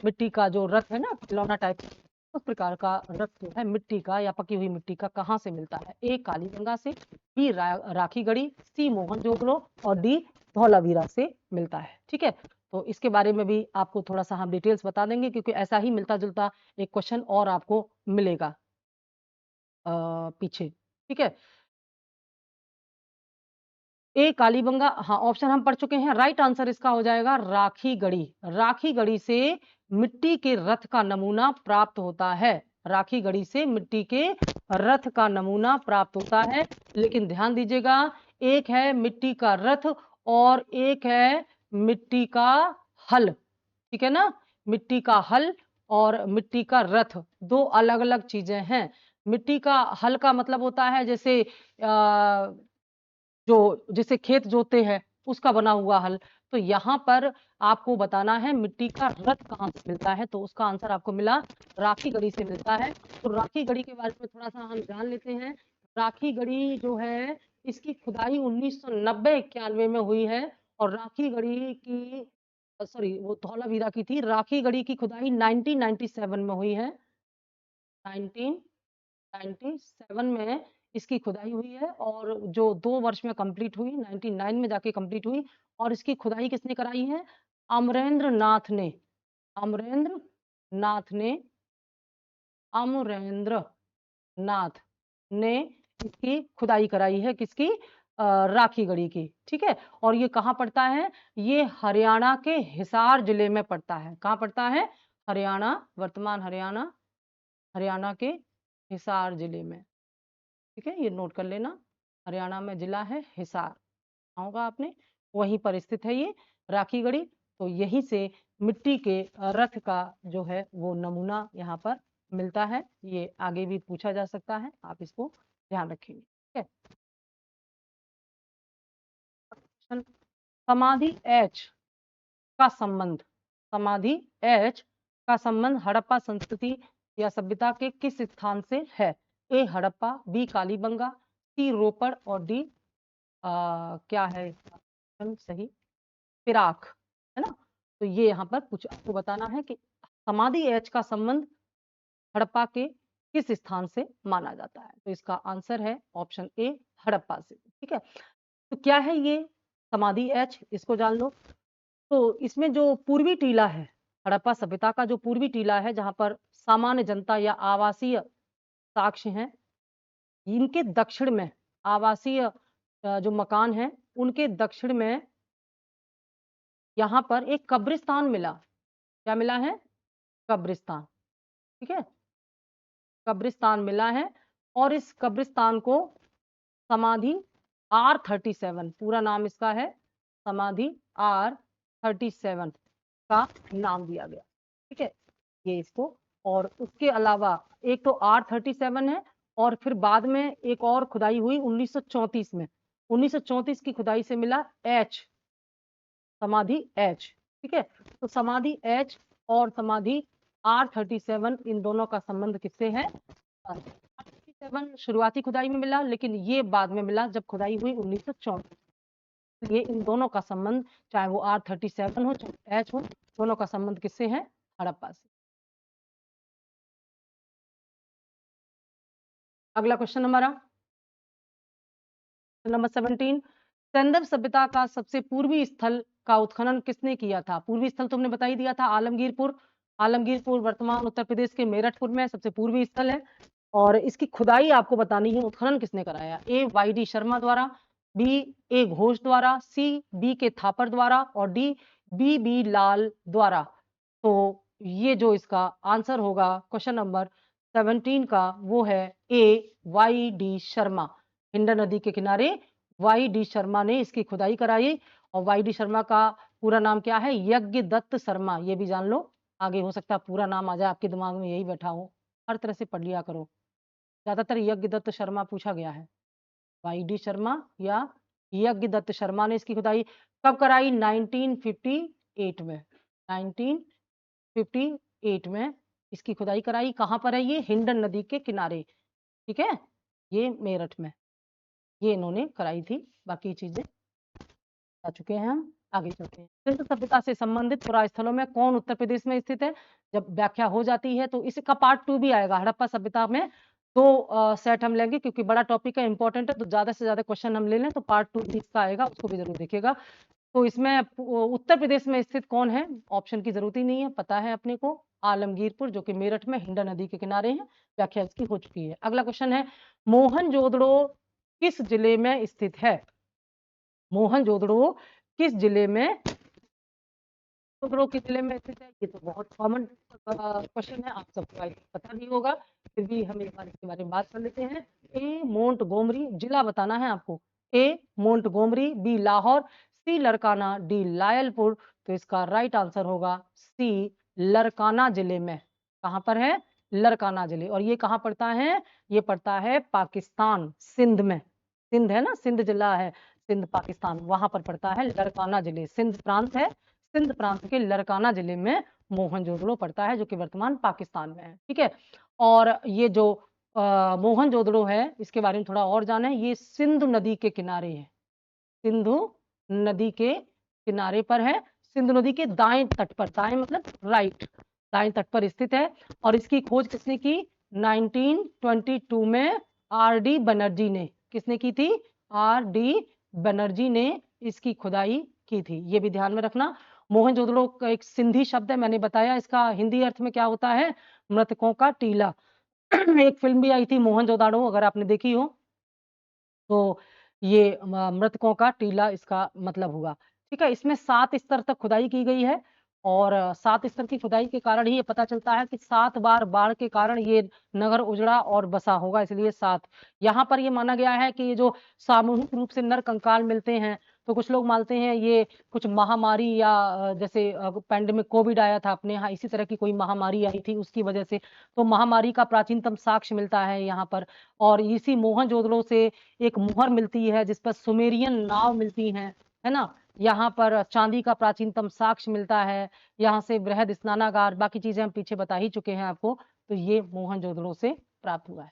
मिट्टी का जो रथ है ना, खिलौना टाइप, उस प्रकार का रथ जो है मिट्टी का या पकी हुई मिट्टी का कहाँ से मिलता है? ए कालीगंगा से, बी राखीगढ़ी, सी मोहनजोदड़ो और डी धौलावीरा से मिलता है। ठीक है, तो इसके बारे में भी आपको थोड़ा सा हम डिटेल्स बता देंगे, क्योंकि ऐसा ही मिलता जुलता एक क्वेश्चन और आपको मिलेगा पीछे। ठीक है, ए कालीबंगा, हाँ ऑप्शन हम पढ़ चुके हैं। राइट आंसर इसका हो जाएगा राखीगढ़ी। राखीगढ़ी से मिट्टी के रथ का नमूना प्राप्त होता है। राखीगढ़ी से मिट्टी के रथ का नमूना प्राप्त होता है। लेकिन ध्यान दीजिएगा, एक है मिट्टी का रथ और एक है मिट्टी का हल। ठीक है ना, मिट्टी का हल और मिट्टी का रथ दो अलग अलग चीजें हैं। मिट्टी का हल का मतलब होता है जैसे जो जिसे खेत जोते हैं उसका बना हुआ हल। तो यहाँ पर आपको बताना है मिट्टी का रथ कहाँ से मिलता है, तो उसका आंसर आपको मिला राखीगढ़ी से मिलता है। तो राखीगढ़ी के बारे में थोड़ा सा हम जान लेते हैं। राखीगढ़ी जो है इसकी खुदाई 1990-91 में हुई है। और राखीगढ़ी की, सॉरी वो धौलावीरा की थी, राखीगढ़ी की खुदाई 1997 में हुई है। 1997 में इसकी खुदाई हुई है और जो 2 वर्ष में कंप्लीट हुई, 99 में जाके कंप्लीट हुई। और इसकी खुदाई किसने कराई है? अमरेंद्र नाथ ने। अमरेंद्र नाथ ने अमरेंद्र नाथ ने इसकी खुदाई कराई है। किसकी? राखीगढ़ी की। ठीक है, और ये कहाँ पड़ता है? ये हरियाणा के हिसार जिले में पड़ता है। कहाँ पड़ता है? हरियाणा, वर्तमान हरियाणा, हरियाणा के हिसार जिले में। ठीक है, ये नोट कर लेना। हरियाणा में जिला है हिसार, होगा आपने, वहीं पर स्थित है ये राखीगढ़ी। तो यहीं से मिट्टी के रथ का जो है वो नमूना यहाँ पर मिलता है। ये आगे भी पूछा जा सकता है, आप इसको ध्यान रखेंगे। ठीक है, समाधि एच का संबंध, समाधि एच का संबंध हड़प्पा संस्कृति या सभ्यता के किस स्थान से है? ए हड़प्पा, बी कालीबंगा, सी रोपड़ और डी क्या है सही, फिराक, है ना। तो ये यहाँ पर कुछ आपको बताना है कि समाधि एच का संबंध हड़प्पा के किस स्थान से माना जाता है। तो इसका आंसर है ऑप्शन ए, हड़प्पा से। ठीक है, तो क्या है ये समाधि एच, इसको जान लो। तो इसमें जो पूर्वी टीला है, हड़प्पा सभ्यता का जो पूर्वी टीला है, जहां पर सामान्य जनता या आवासीय साक्ष्य हैं, इनके दक्षिण में आवासीय जो मकान है उनके दक्षिण में यहाँ पर एक कब्रिस्तान मिला। क्या मिला है? कब्रिस्तान। ठीक है, कब्रिस्तान मिला है। और इस कब्रिस्तान को समाधि R37, पूरा नाम इसका है समाधि R37 का नाम दिया गया। ठीक है, ये इसको, और उसके अलावा एक तो R37 है और फिर बाद में एक और खुदाई हुई 1934 में। 1934 की खुदाई से मिला एच, समाधि एच। ठीक है, तो समाधि एच और समाधि R37, इन दोनों का संबंध किससे है? R37 शुरुआती खुदाई में मिला, लेकिन ये बाद में मिला जब खुदाई हुई 1934। ये इन दोनों का संबंध, चाहे वो R37 हो चाहे एच हो, दोनों का संबंध किससे है? हड़प्पा से। अगला क्वेश्चन हमारा नंबर 17, सैंधव सभ्यता का सबसे पूर्वी स्थल का उत्खनन किसने किया था? पूर्वी स्थल तुमने बता ही दिया था, आलमगीरपुर। आलमगीरपुर वर्तमान उत्तर प्रदेश के मेरठपुर में सबसे पूर्वी स्थल है। और इसकी खुदाई आपको बतानी है, उत्खनन किसने कराया? ए वाई डी शर्मा द्वारा, बी ए घोष द्वारा, सी बी के थापर द्वारा और डी बी बी लाल द्वारा। तो ये जो इसका आंसर होगा क्वेश्चन नंबर 17 का, वो है ए वाई डी शर्मा। हिंडन नदी के किनारे वाई डी शर्मा ने इसकी खुदाई कराई। और वाई डी शर्मा का पूरा नाम क्या है? यज्ञ दत्त शर्मा। ये भी जान लो, आगे हो सकता है पूरा नाम आ जाए आपके दिमाग में, यही बैठा हो, हर तरह से पढ़ लिया करो। ज्यादातर यज्ञ दत्त शर्मा पूछा गया है, वाई डी शर्मा या यज्ञ दत्त शर्मा ने इसकी खुदाई कब कराई? 1958 में। 1958 में इसकी खुदाई कराई। कहां पर है ये? हिंडन नदी के किनारे। ठीक है, ये मेरठ में, ये इन्होंने कराई थी। बाकी चीजें आ चुके हैं हम, आगे चलते हैं। सिंधु सभ्यता से संबंधित पुरास्थलों में कौन उत्तर प्रदेश में स्थित है? जब व्याख्या हो जाती है तो इसका पार्ट 2 भी आएगा। हड़प्पा सभ्यता में 2 सेट हम लेंगे क्योंकि बड़ा टॉपिक है, इंपॉर्टेंट है, तो ज्यादा से ज्यादा क्वेश्चन हम ले लें, तो पार्ट 2 भी इसका आएगा, उसको भी जरूर देखिएगा। तो इसमें उत्तर प्रदेश में स्थित कौन है? ऑप्शन की जरूरत ही नहीं है, पता है अपने को, आलमगीरपुर, जो कि मेरठ में हिंडा नदी के किनारे है। व्याख्या इसकी हो चुकी है। अगला क्वेश्चन है, मोहनजोदड़ो किस जिले में स्थित है? मोहनजोदड़ो किस जिले में, जोदड़ो किस जिले में स्थित है? ये तो बहुत कॉमन क्वेश्चन है, आप सबको पता भी होगा, फिर भी हम एक बार इसके बारे में बात कर लेते हैं। ए मोंटगोमरी, जिला बताना है आपको। ए मोंटगोमरी, बी लाहौर, सी लरकाना, डी लायलपुर। तो इसका राइट आंसर होगा सी लरकाना जिले में। कहां पर है? लरकाना जिले। और ये कहां पड़ता है? ये पड़ता है पाकिस्तान, सिंध में। सिंध है ना, सिंध जिला है, सिंध पाकिस्तान, वहां पर पड़ता है लरकाना जिले। सिंध प्रांत है, सिंध प्रांत के लरकाना जिले में मोहनजोदड़ो पड़ता है, जो कि वर्तमान पाकिस्तान में है। ठीक है। और ये जो मोहनजोदड़ो है, इसके बारे में थोड़ा और जाने, ये सिंधु नदी के किनारे है, सिंधु नदी के किनारे पर है, सिंधु नदी के दाएं तट पर, दाएं मतलब राइट, दाएं तट पर स्थित है। और इसकी खोज किसने की? 1922 में आर डी बनर्जी ने। किसने की थी? आर डी बनर्जी ने इसकी खुदाई की थी, ये भी ध्यान में रखना। मोहनजोदड़ो का एक सिंधी शब्द है, मैंने बताया इसका हिंदी अर्थ में क्या होता है, मृतकों का टीला। एक फिल्म भी आई थी मोहनजोदड़ो, अगर आपने देखी हो तो ये मृतकों का टीला इसका मतलब हुआ। ठीक है। इसमें 7 स्तर तक खुदाई की गई है, और 7 स्तर की खुदाई के कारण ही ये पता चलता है कि 7 बार बाढ़ के कारण ये नगर उजड़ा और बसा होगा, इसलिए 7। यहाँ पर ये माना गया है कि ये जो सामूहिक रूप से नर कंकाल मिलते हैं, तो कुछ लोग मानते हैं ये कुछ महामारी या जैसे पैंडेमिक कोविड आया था अपने यहाँ, इसी तरह की कोई महामारी आई थी उसकी वजह से, तो महामारी का प्राचीनतम साक्ष्य मिलता है यहाँ पर। और इसी मोहनजोदड़ो से एक मुहर मिलती है जिस पर सुमेरियन नाव मिलती हैं, है ना। यहाँ पर चांदी का प्राचीनतम साक्ष्य मिलता है, यहाँ से बृहद स्नानागार, बाकी चीजें हम पीछे बता ही चुके हैं आपको। तो ये मोहनजोदड़ो से प्राप्त हुआ है।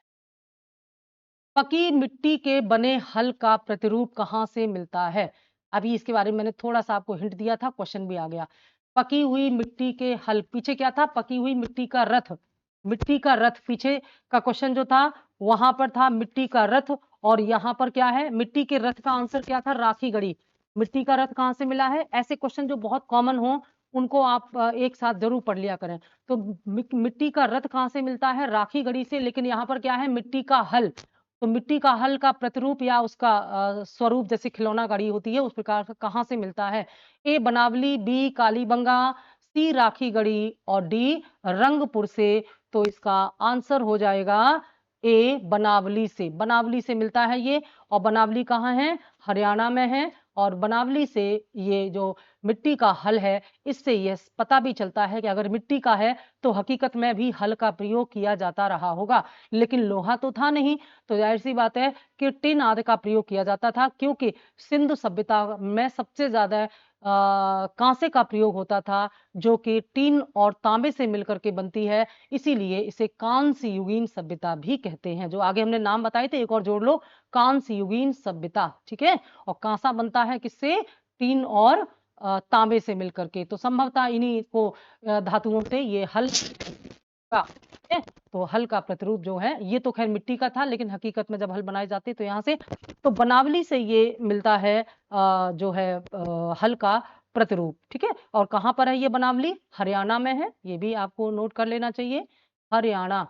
पकी मिट्टी के बने हल का प्रतिरूप कहाँ से मिलता है? अभी इसके बारे में मैंने थोड़ा सा आपको हिंट दिया था, क्वेश्चन भी आ गया। पकी हुई मिट्टी के हल, पीछे क्या था? पकी हुई मिट्टी का रथ, मिट्टी का रथ, पीछे का क्वेश्चन जो था वहां पर था मिट्टी का रथ, और यहाँ पर क्या है? मिट्टी के रथ का आंसर क्या था? राखी गढ़ी। मिट्टी का रथ कहाँ से मिला है? ऐसे क्वेश्चन जो बहुत कॉमन हो उनको आप एक साथ जरूर पढ़ लिया करें। तो मिट्टी का रथ कहाँ से मिलता है? राखी गढ़ी से। लेकिन यहाँ पर क्या है? मिट्टी का हल। तो मिट्टी का हल का प्रतिरूप या उसका स्वरूप, जैसे खिलौना गाड़ी होती है उस प्रकार का, कहाँ से मिलता है? ए बनावली, बी कालीबंगा, सी राखी गढ़ी, और डी रंगपुर से। तो इसका आंसर हो जाएगा ए बनावली से। बनावली से मिलता है ये, और बनावली कहाँ है? हरियाणा में है। और बनावली से ये जो मिट्टी का हल है, इससे यह पता भी चलता है कि अगर मिट्टी का है तो हकीकत में भी हल का प्रयोग किया जाता रहा होगा, लेकिन लोहा तो था नहीं, तो जाहिर सी बात है कि टिन आदि का प्रयोग किया जाता था, क्योंकि सिंधु सभ्यता में सबसे ज्यादा कांसे का प्रयोग होता था, जो कि टीन और तांबे से मिलकर के बनती है, इसीलिए इसे कांस्य युगीन सभ्यता भी कहते हैं। जो आगे हमने नाम बताए थे, एक और जोड़ लो, कांस्य युगीन सभ्यता। ठीक है। और कांसा बनता है किससे? टीन और तांबे से मिलकर के। तो संभवतः इन्हीं को धातुओं से ये हल का है। तो हल का प्रतिरूप जो है, ये तो खैर मिट्टी का था, लेकिन हकीकत में जब हल बनाए जाते तो यहाँ से, तो बनावली से ये मिलता है जो है हल का प्रतिरूप। ठीक है। और कहाँ पर है ये बनावली? हरियाणा में है, ये भी आपको नोट कर लेना चाहिए। हरियाणा,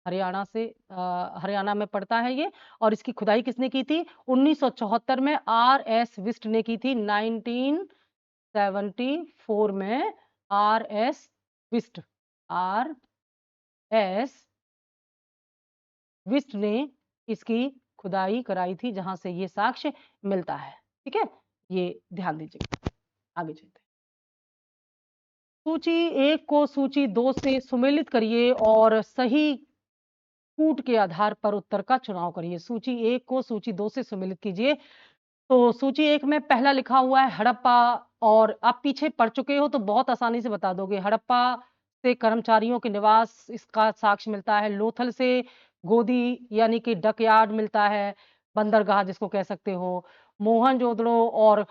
हरियाणा से हरियाणा में पड़ता है ये। और इसकी खुदाई किसने की थी? 1974 में आर एस विस्ट ने की थी। 1974 में आर एस विस्ट, आर एस विस्ट ने इसकी खुदाई कराई थी, जहां से ये साक्ष्य मिलता है। ठीक है। ये ध्यान दीजिए। आगे चलते हैं। सूची 1 को सूची 2 से सुमेलित करिए और सही कूट के आधार पर उत्तर का चुनाव करिए। सूची 1 को सूची 2 से सुमेलित कीजिए। तो सूची 1 में पहला लिखा हुआ है हड़प्पा, और आप पीछे पढ़ चुके हो तो बहुत आसानी से बता दोगे। हड़प्पा से कर्मचारियों के निवास, इसका साक्ष्य मिलता है। लोथल से गोदी यानी कि डकयार्ड मिलता है, बंदरगाह जिसको कह सकते हो, मोहनजोदड़ो और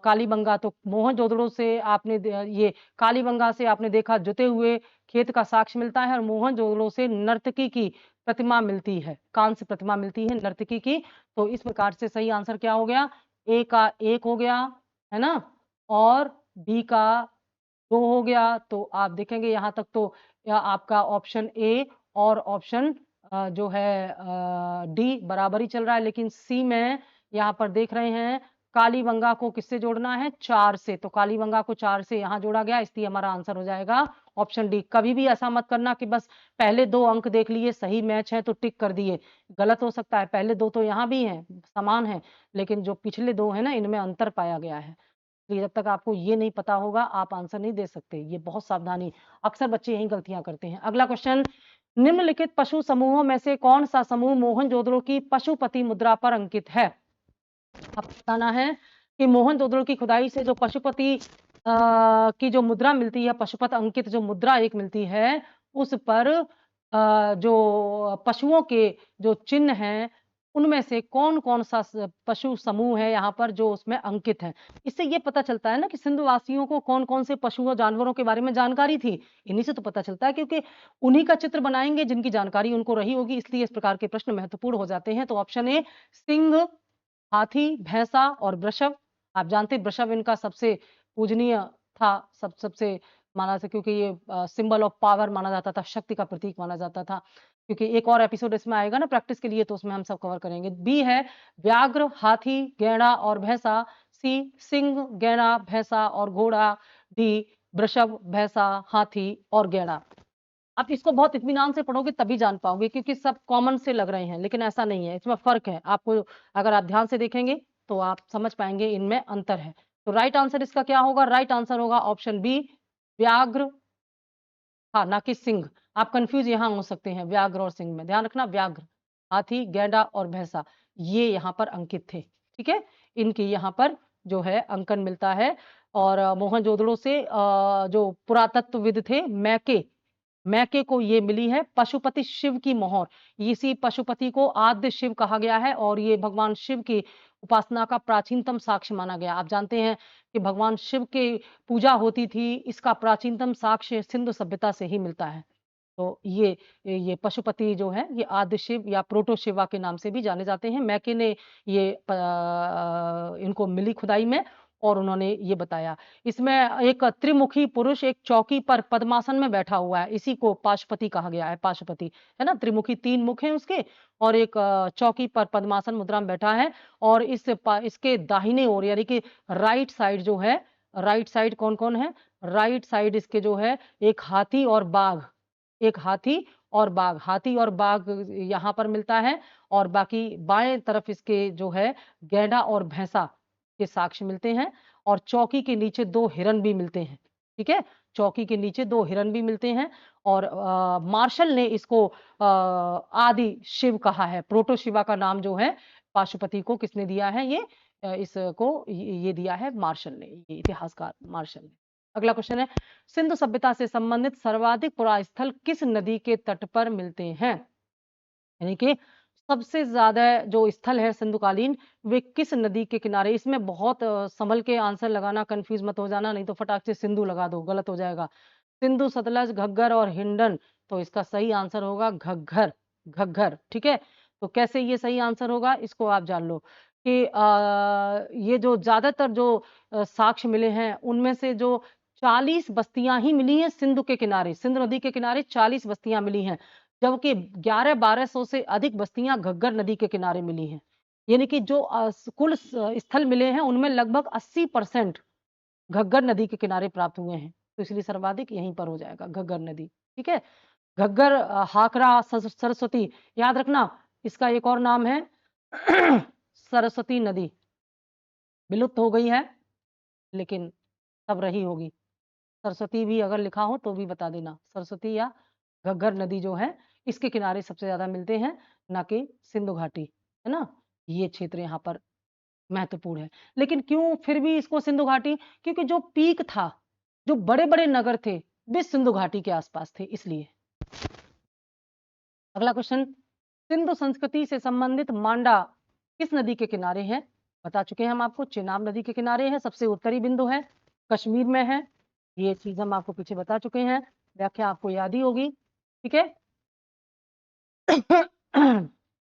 कालीबंगा। तो मोहनजोदड़ो से आपने ये कालीबंगा से आपने देखा जुते हुए खेत का साक्ष्य मिलता है, और मोहनजोदड़ो से नर्तकी की प्रतिमा मिलती है, कांस्य प्रतिमा मिलती है नर्तकी की। तो इस प्रकार से सही आंसर क्या हो गया, ए का 1 हो गया, है ना, और बी का 2 हो गया। तो आप देखेंगे यहाँ तक तो आपका ऑप्शन ए और ऑप्शन जो है डी बराबर ही चल रहा है, लेकिन सी में यहाँ पर देख रहे हैं कालीबंगा को किससे जोड़ना है, 4 से। तो कालीबंगा को 4 से यहाँ जोड़ा गया, इसलिए हमारा आंसर हो जाएगा ऑप्शन डी। कभी भी ऐसा मत करना कि बस पहले 2 अंक देख लिए, सही मैच है तो टिक कर दिए, गलत हो सकता है। पहले 2 तो यहाँ भी हैं, समान है, लेकिन जो पिछले 2 है ना, इनमें अंतर पाया गया है। इसलिए जब तक आपको ये नहीं पता होगा आप आंसर नहीं दे सकते, ये बहुत सावधानी, अक्सर बच्चे यही गलतियां करते हैं। अगला क्वेश्चन, निम्नलिखित पशु समूहों में से कौन सा समूह मोहनजोदड़ो की पशुपति मुद्रा पर अंकित है। अब बताना है कि मोहनजोदड़ो की खुदाई से जो पशुपति की जो मुद्रा मिलती है, पशुपत अंकित जो मुद्रा एक मिलती है, उस पर जो पशुओं के जो चिन्ह हैं, उनमें से कौन कौन सा पशु समूह है यहाँ पर जो उसमें अंकित है। इससे ये पता चलता है ना कि सिंधुवासियों को कौन कौन से पशुओं जानवरों के बारे में जानकारी थी, इन्हीं से तो पता चलता है, क्योंकि उन्हीं का चित्र बनाएंगे जिनकी जानकारी उनको रही होगी, इसलिए इस प्रकार के प्रश्न महत्वपूर्ण हो जाते हैं। तो ऑप्शन ए सिंह, हाथी, भैंसा और वृषभ। आप जानते हैं वृषभ इनका सबसे पूजनीय था, सबसे माना था, क्योंकि ये सिंबल ऑफ पावर माना जाता था, शक्ति का प्रतीक माना जाता था। क्योंकि एक और एपिसोड इसमें आएगा ना प्रैक्टिस के लिए, तो उसमें हम सब कवर करेंगे। बी है व्याघ्र, हाथी, गैंडा और भैंसा। सी सिंह, गैंडा, भैंसा और घोड़ा। डी वृषभ, भैंसा, हाथी और गैंडा। आप इसको बहुत इत्मीनान से पढ़ोगे तभी जान पाओगे, क्योंकि सब कॉमन से लग रहे हैं, लेकिन ऐसा नहीं है, इसमें फर्क है। आपको अगर आप ध्यान से देखेंगे तो आप समझ पाएंगे इनमें अंतर है। तो राइट आंसर इसका क्या होगा, राइट आंसर होगा ऑप्शन बी व्याघ्र, हाँ, ना कि सिंह। आप कंफ्यूज यहाँ हो सकते हैं व्याघ्र और सिंह में, ध्यान रखना व्याघ्र, हाथी, गैंडा और भैंसा ये यहाँ पर अंकित थे, ठीक है, इनकी यहाँ पर जो है अंकन मिलता है। और मोहनजोदड़ो से जो पुरातत्वविद थे मैके को ये मिली है पशुपति शिव की मोहर। इसी पशुपति को आद्य शिव कहा गया है, और ये भगवान शिव की उपासना का प्राचीनतम साक्ष्य माना गया। आप जानते हैं कि भगवान शिव की पूजा होती थी, इसका प्राचीनतम साक्ष्य सिंधु सभ्यता से ही मिलता है। तो ये पशुपति जो है ये आद्य शिव या प्रोटो शिवा के नाम से भी जाने जाते हैं। मैके ने ये इनको मिली खुदाई में, और उन्होंने ये बताया। इसमें एक त्रिमुखी पुरुष एक चौकी पर पद्मासन में बैठा हुआ है, इसी को पाशुपति कहा गया है। पाशुपति है ना, त्रिमुखी, 3 मुख हैं उसके, और एक चौकी पर पद्मासन मुद्रा में बैठा है। और इसके दाहिने ओर यानी कि राइट साइड जो है, राइट साइड कौन कौन है, राइट साइड इसके जो है एक हाथी और बाघ, एक हाथी और बाघ, हाथी और बाघ यहाँ पर मिलता है। और बाकी बाएं तरफ इसके जो है गैंडा और भैंसा के साक्ष्य मिलते हैं। और चौकी के नीचे 2 हिरन भी मिलते हैं, ठीक है, चौकी के नीचे 2 हिरन भी मिलते हैं। और मार्शल ने इसको आदि शिव कहा है। प्रोटो शिवा का नाम जो है पाशुपति को किसने दिया है, ये इसको ये दिया है मार्शल ने, ये इतिहासकार मार्शल ने। अगला क्वेश्चन है, सिंधु सभ्यता से संबंधित सर्वाधिक पुरास्थल किस नदी के तट पर मिलते हैं। यानी कि सबसे ज्यादा जो स्थल है सिंधुकालीन, वे किस नदी के किनारे। इसमें बहुत संभल के आंसर लगाना, कंफ्यूज मत हो जाना, नहीं तो फटाक से सिंधु लगा दो, गलत हो जाएगा। सिंधु, सतलज, घग्गर और हिंडन। तो इसका सही आंसर होगा घग्गर, घग्गर, ठीक है। तो कैसे ये सही आंसर होगा, इसको आप जान लो कि ये जो ज्यादातर जो साक्ष्य मिले हैं, उनमें से जो 40 बस्तियां ही मिली हैं सिंधु के किनारे, सिंधु नदी के किनारे 40 बस्तियां मिली हैं, जबकि 1100-1200 से अधिक बस्तियां घग्गर नदी के किनारे मिली हैं। यानी कि जो कुल स्थल मिले हैं उनमें लगभग 80% घग्गर नदी के किनारे प्राप्त हुए हैं। तो इसलिए सर्वाधिक यहीं पर हो जाएगा घग्गर नदी, ठीक है। घग्गर, हाकरा, सरस्वती, याद रखना इसका एक और नाम है सरस्वती नदी। विलुप्त हो गई है लेकिन तब रही होगी। सरस्वती भी अगर लिखा हो तो भी बता देना, सरस्वती या घग्गर नदी जो है इसके किनारे सबसे ज्यादा मिलते हैं, ना कि सिंधु घाटी, है ना। ये क्षेत्र यहाँ पर महत्वपूर्ण है। लेकिन क्यों फिर भी इसको सिंधु घाटी, क्योंकि जो पीक था, जो बड़े बड़े नगर थे वे सिंधु घाटी के आसपास थे, इसलिए। अगला क्वेश्चन, सिंधु संस्कृति से संबंधित मांडा किस नदी के किनारे है? बता चुके हैं हम आपको, चेनाब नदी के किनारे है, सबसे उत्तरी बिंदु है, कश्मीर में है। ये चीज हम आपको पीछे बता चुके हैं, व्याख्या आपको याद ही होगी, ठीक है।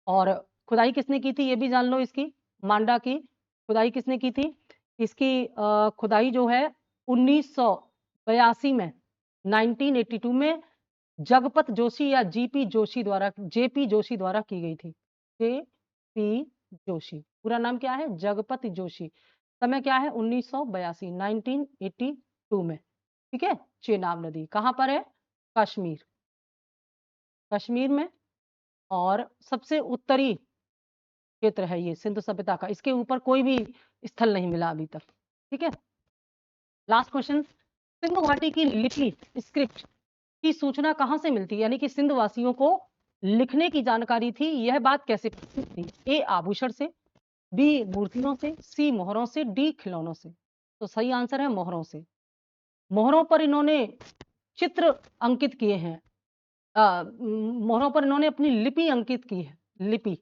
और खुदाई किसने की थी ये भी जान लो, इसकी मांडा की खुदाई किसने की थी? इसकी खुदाई जो है 1982 में 1982 में जगपत जोशी या जेपी जोशी द्वारा की गई थी। जेपी जोशी, पूरा नाम क्या है? जगपत जोशी। समय क्या है? 1982 1982 में, ठीक है। चेनाब नदी कहां पर है? कश्मीर, कश्मीर में, और सबसे उत्तरी क्षेत्र है ये सिंधु सभ्यता का। इसके ऊपर कोई भी स्थल नहीं मिला अभी तक, ठीक है। लास्ट क्वेश्चन, सिंधु घाटी की लिपि स्क्रिप्ट की सूचना कहां से मिलती है? यानी कि सिंध वासियों को लिखने की जानकारी थी, यह बात कैसे थी? ए आभूषण से, बी मूर्तियों से, सी मोहरों से, डी खिलौनों से। तो सही आंसर है मोहरों से। मोहरों पर इन्होंने चित्र अंकित किए हैं, मोहरों पर इन्होंने अपनी लिपि अंकित की है, लिपि।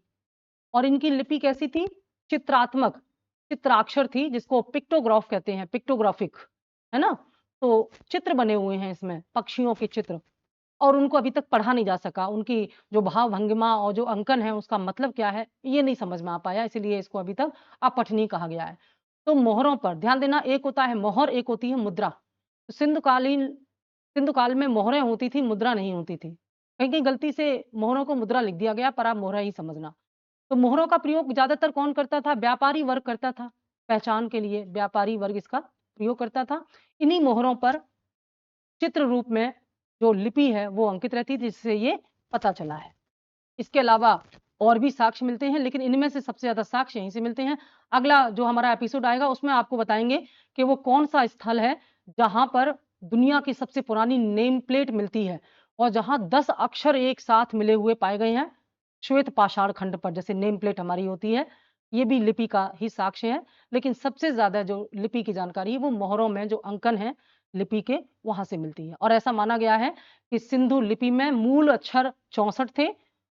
और इनकी लिपि कैसी थी? चित्रात्मक, चित्राक्षर थी, जिसको पिक्टोग्राफ कहते हैं, पिक्टोग्राफिक, है ना। तो चित्र बने हुए हैं इसमें, पक्षियों के चित्र, और उनको अभी तक पढ़ा नहीं जा सका। उनकी जो भाव भंगिमा और जो अंकन है उसका मतलब क्या है ये नहीं समझ में आ पाया, इसलिए इसको अभी तक अपठनीय कहा गया है। तो मोहरों पर ध्यान देना, एक होता है मोहर, एक होती है मुद्रा। तो सिंधु काल में मोहरें होती थी, मुद्रा नहीं होती थी। कहीं कहीं गलती से मोहरों को मुद्रा लिख दिया गया, पर आप मोहरा ही समझना। तो मोहरों का प्रयोग ज्यादातर कौन करता था? व्यापारी वर्ग करता था, पहचान के लिए व्यापारी वर्ग इसका प्रयोग करता था। इन्हीं मोहरों पर चित्र रूप में जो लिपि है वो अंकित रहती थी, जिससे ये पता चला है। इसके अलावा और भी साक्ष्य मिलते हैं, लेकिन इनमें से सबसे ज्यादा साक्ष्य यहीं से मिलते हैं। अगला जो हमारा एपिसोड आएगा उसमें आपको बताएंगे कि वो कौन सा स्थल है जहां पर दुनिया की सबसे पुरानी नेम प्लेट मिलती है, और जहां 10 अक्षर एक साथ मिले हुए पाए गए हैं श्वेत पाषाण खंड पर, जैसे नेम प्लेट हमारी होती है। ये भी लिपि का ही साक्ष्य है, लेकिन सबसे ज्यादा जो लिपि की जानकारी है वो मोहरों में जो अंकन है लिपि के, वहां से मिलती है। और ऐसा माना गया है कि सिंधु लिपि में मूल अक्षर 64 थे,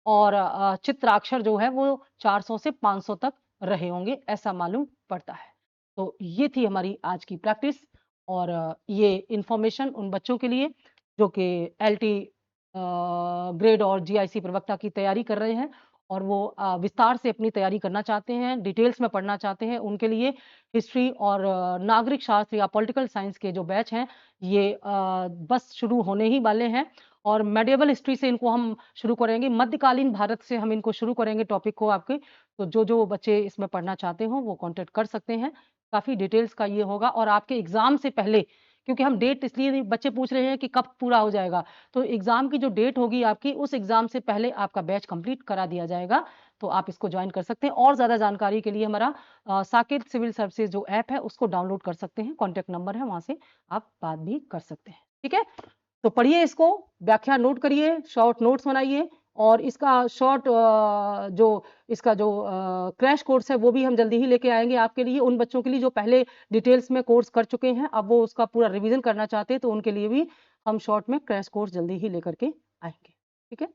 और चित्राक्षर जो है वो 400 से 500 तक रहे होंगे, ऐसा मालूम पड़ता है। तो ये थी हमारी आज की प्रैक्टिस, और ये इंफॉर्मेशन उन बच्चों के लिए जो कि एलटी ग्रेड और जीआईसी प्रवक्ता की तैयारी कर रहे हैं, और वो विस्तार से अपनी तैयारी करना चाहते हैं, डिटेल्स में पढ़ना चाहते हैं। उनके लिए हिस्ट्री और नागरिक शास्त्र या पॉलिटिकल साइंस के जो बैच हैं ये बस शुरू होने ही वाले हैं। और मेडिएवल हिस्ट्री से इनको हम शुरू करेंगे, मध्यकालीन भारत से हम इनको शुरू करेंगे टॉपिक को आपके। तो जो जो बच्चे इसमें पढ़ना चाहते हो वो कॉन्टेक्ट कर सकते हैं। काफ़ी डिटेल्स का ये होगा, और आपके एग्जाम से पहले, क्योंकि हम डेट इसलिए बच्चे पूछ रहे हैं कि कब पूरा हो जाएगा, तो एग्जाम की जो डेट होगी आपकी, उस एग्जाम से पहले आपका बैच कंप्लीट करा दिया जाएगा। तो आप इसको ज्वाइन कर सकते हैं। और ज़्यादा जानकारी के लिए हमारा साकेत सिविल सर्विसेज जो ऐप है उसको डाउनलोड कर सकते हैं, कॉन्टैक्ट नंबर है, वहाँ से आप बात भी कर सकते हैं, ठीक है। तो पढ़िए इसको, व्याख्या नोट करिए, शॉर्ट नोट्स बनाइए, और इसका शॉर्ट जो इसका जो क्रैश कोर्स है वो भी हम जल्दी ही लेके आएंगे आपके लिए, उन बच्चों के लिए जो पहले डिटेल्स में कोर्स कर चुके हैं, अब वो उसका पूरा रिवीजन करना चाहते हैं, तो उनके लिए भी हम शॉर्ट में क्रैश कोर्स जल्दी ही लेकर के आएंगे, ठीक है।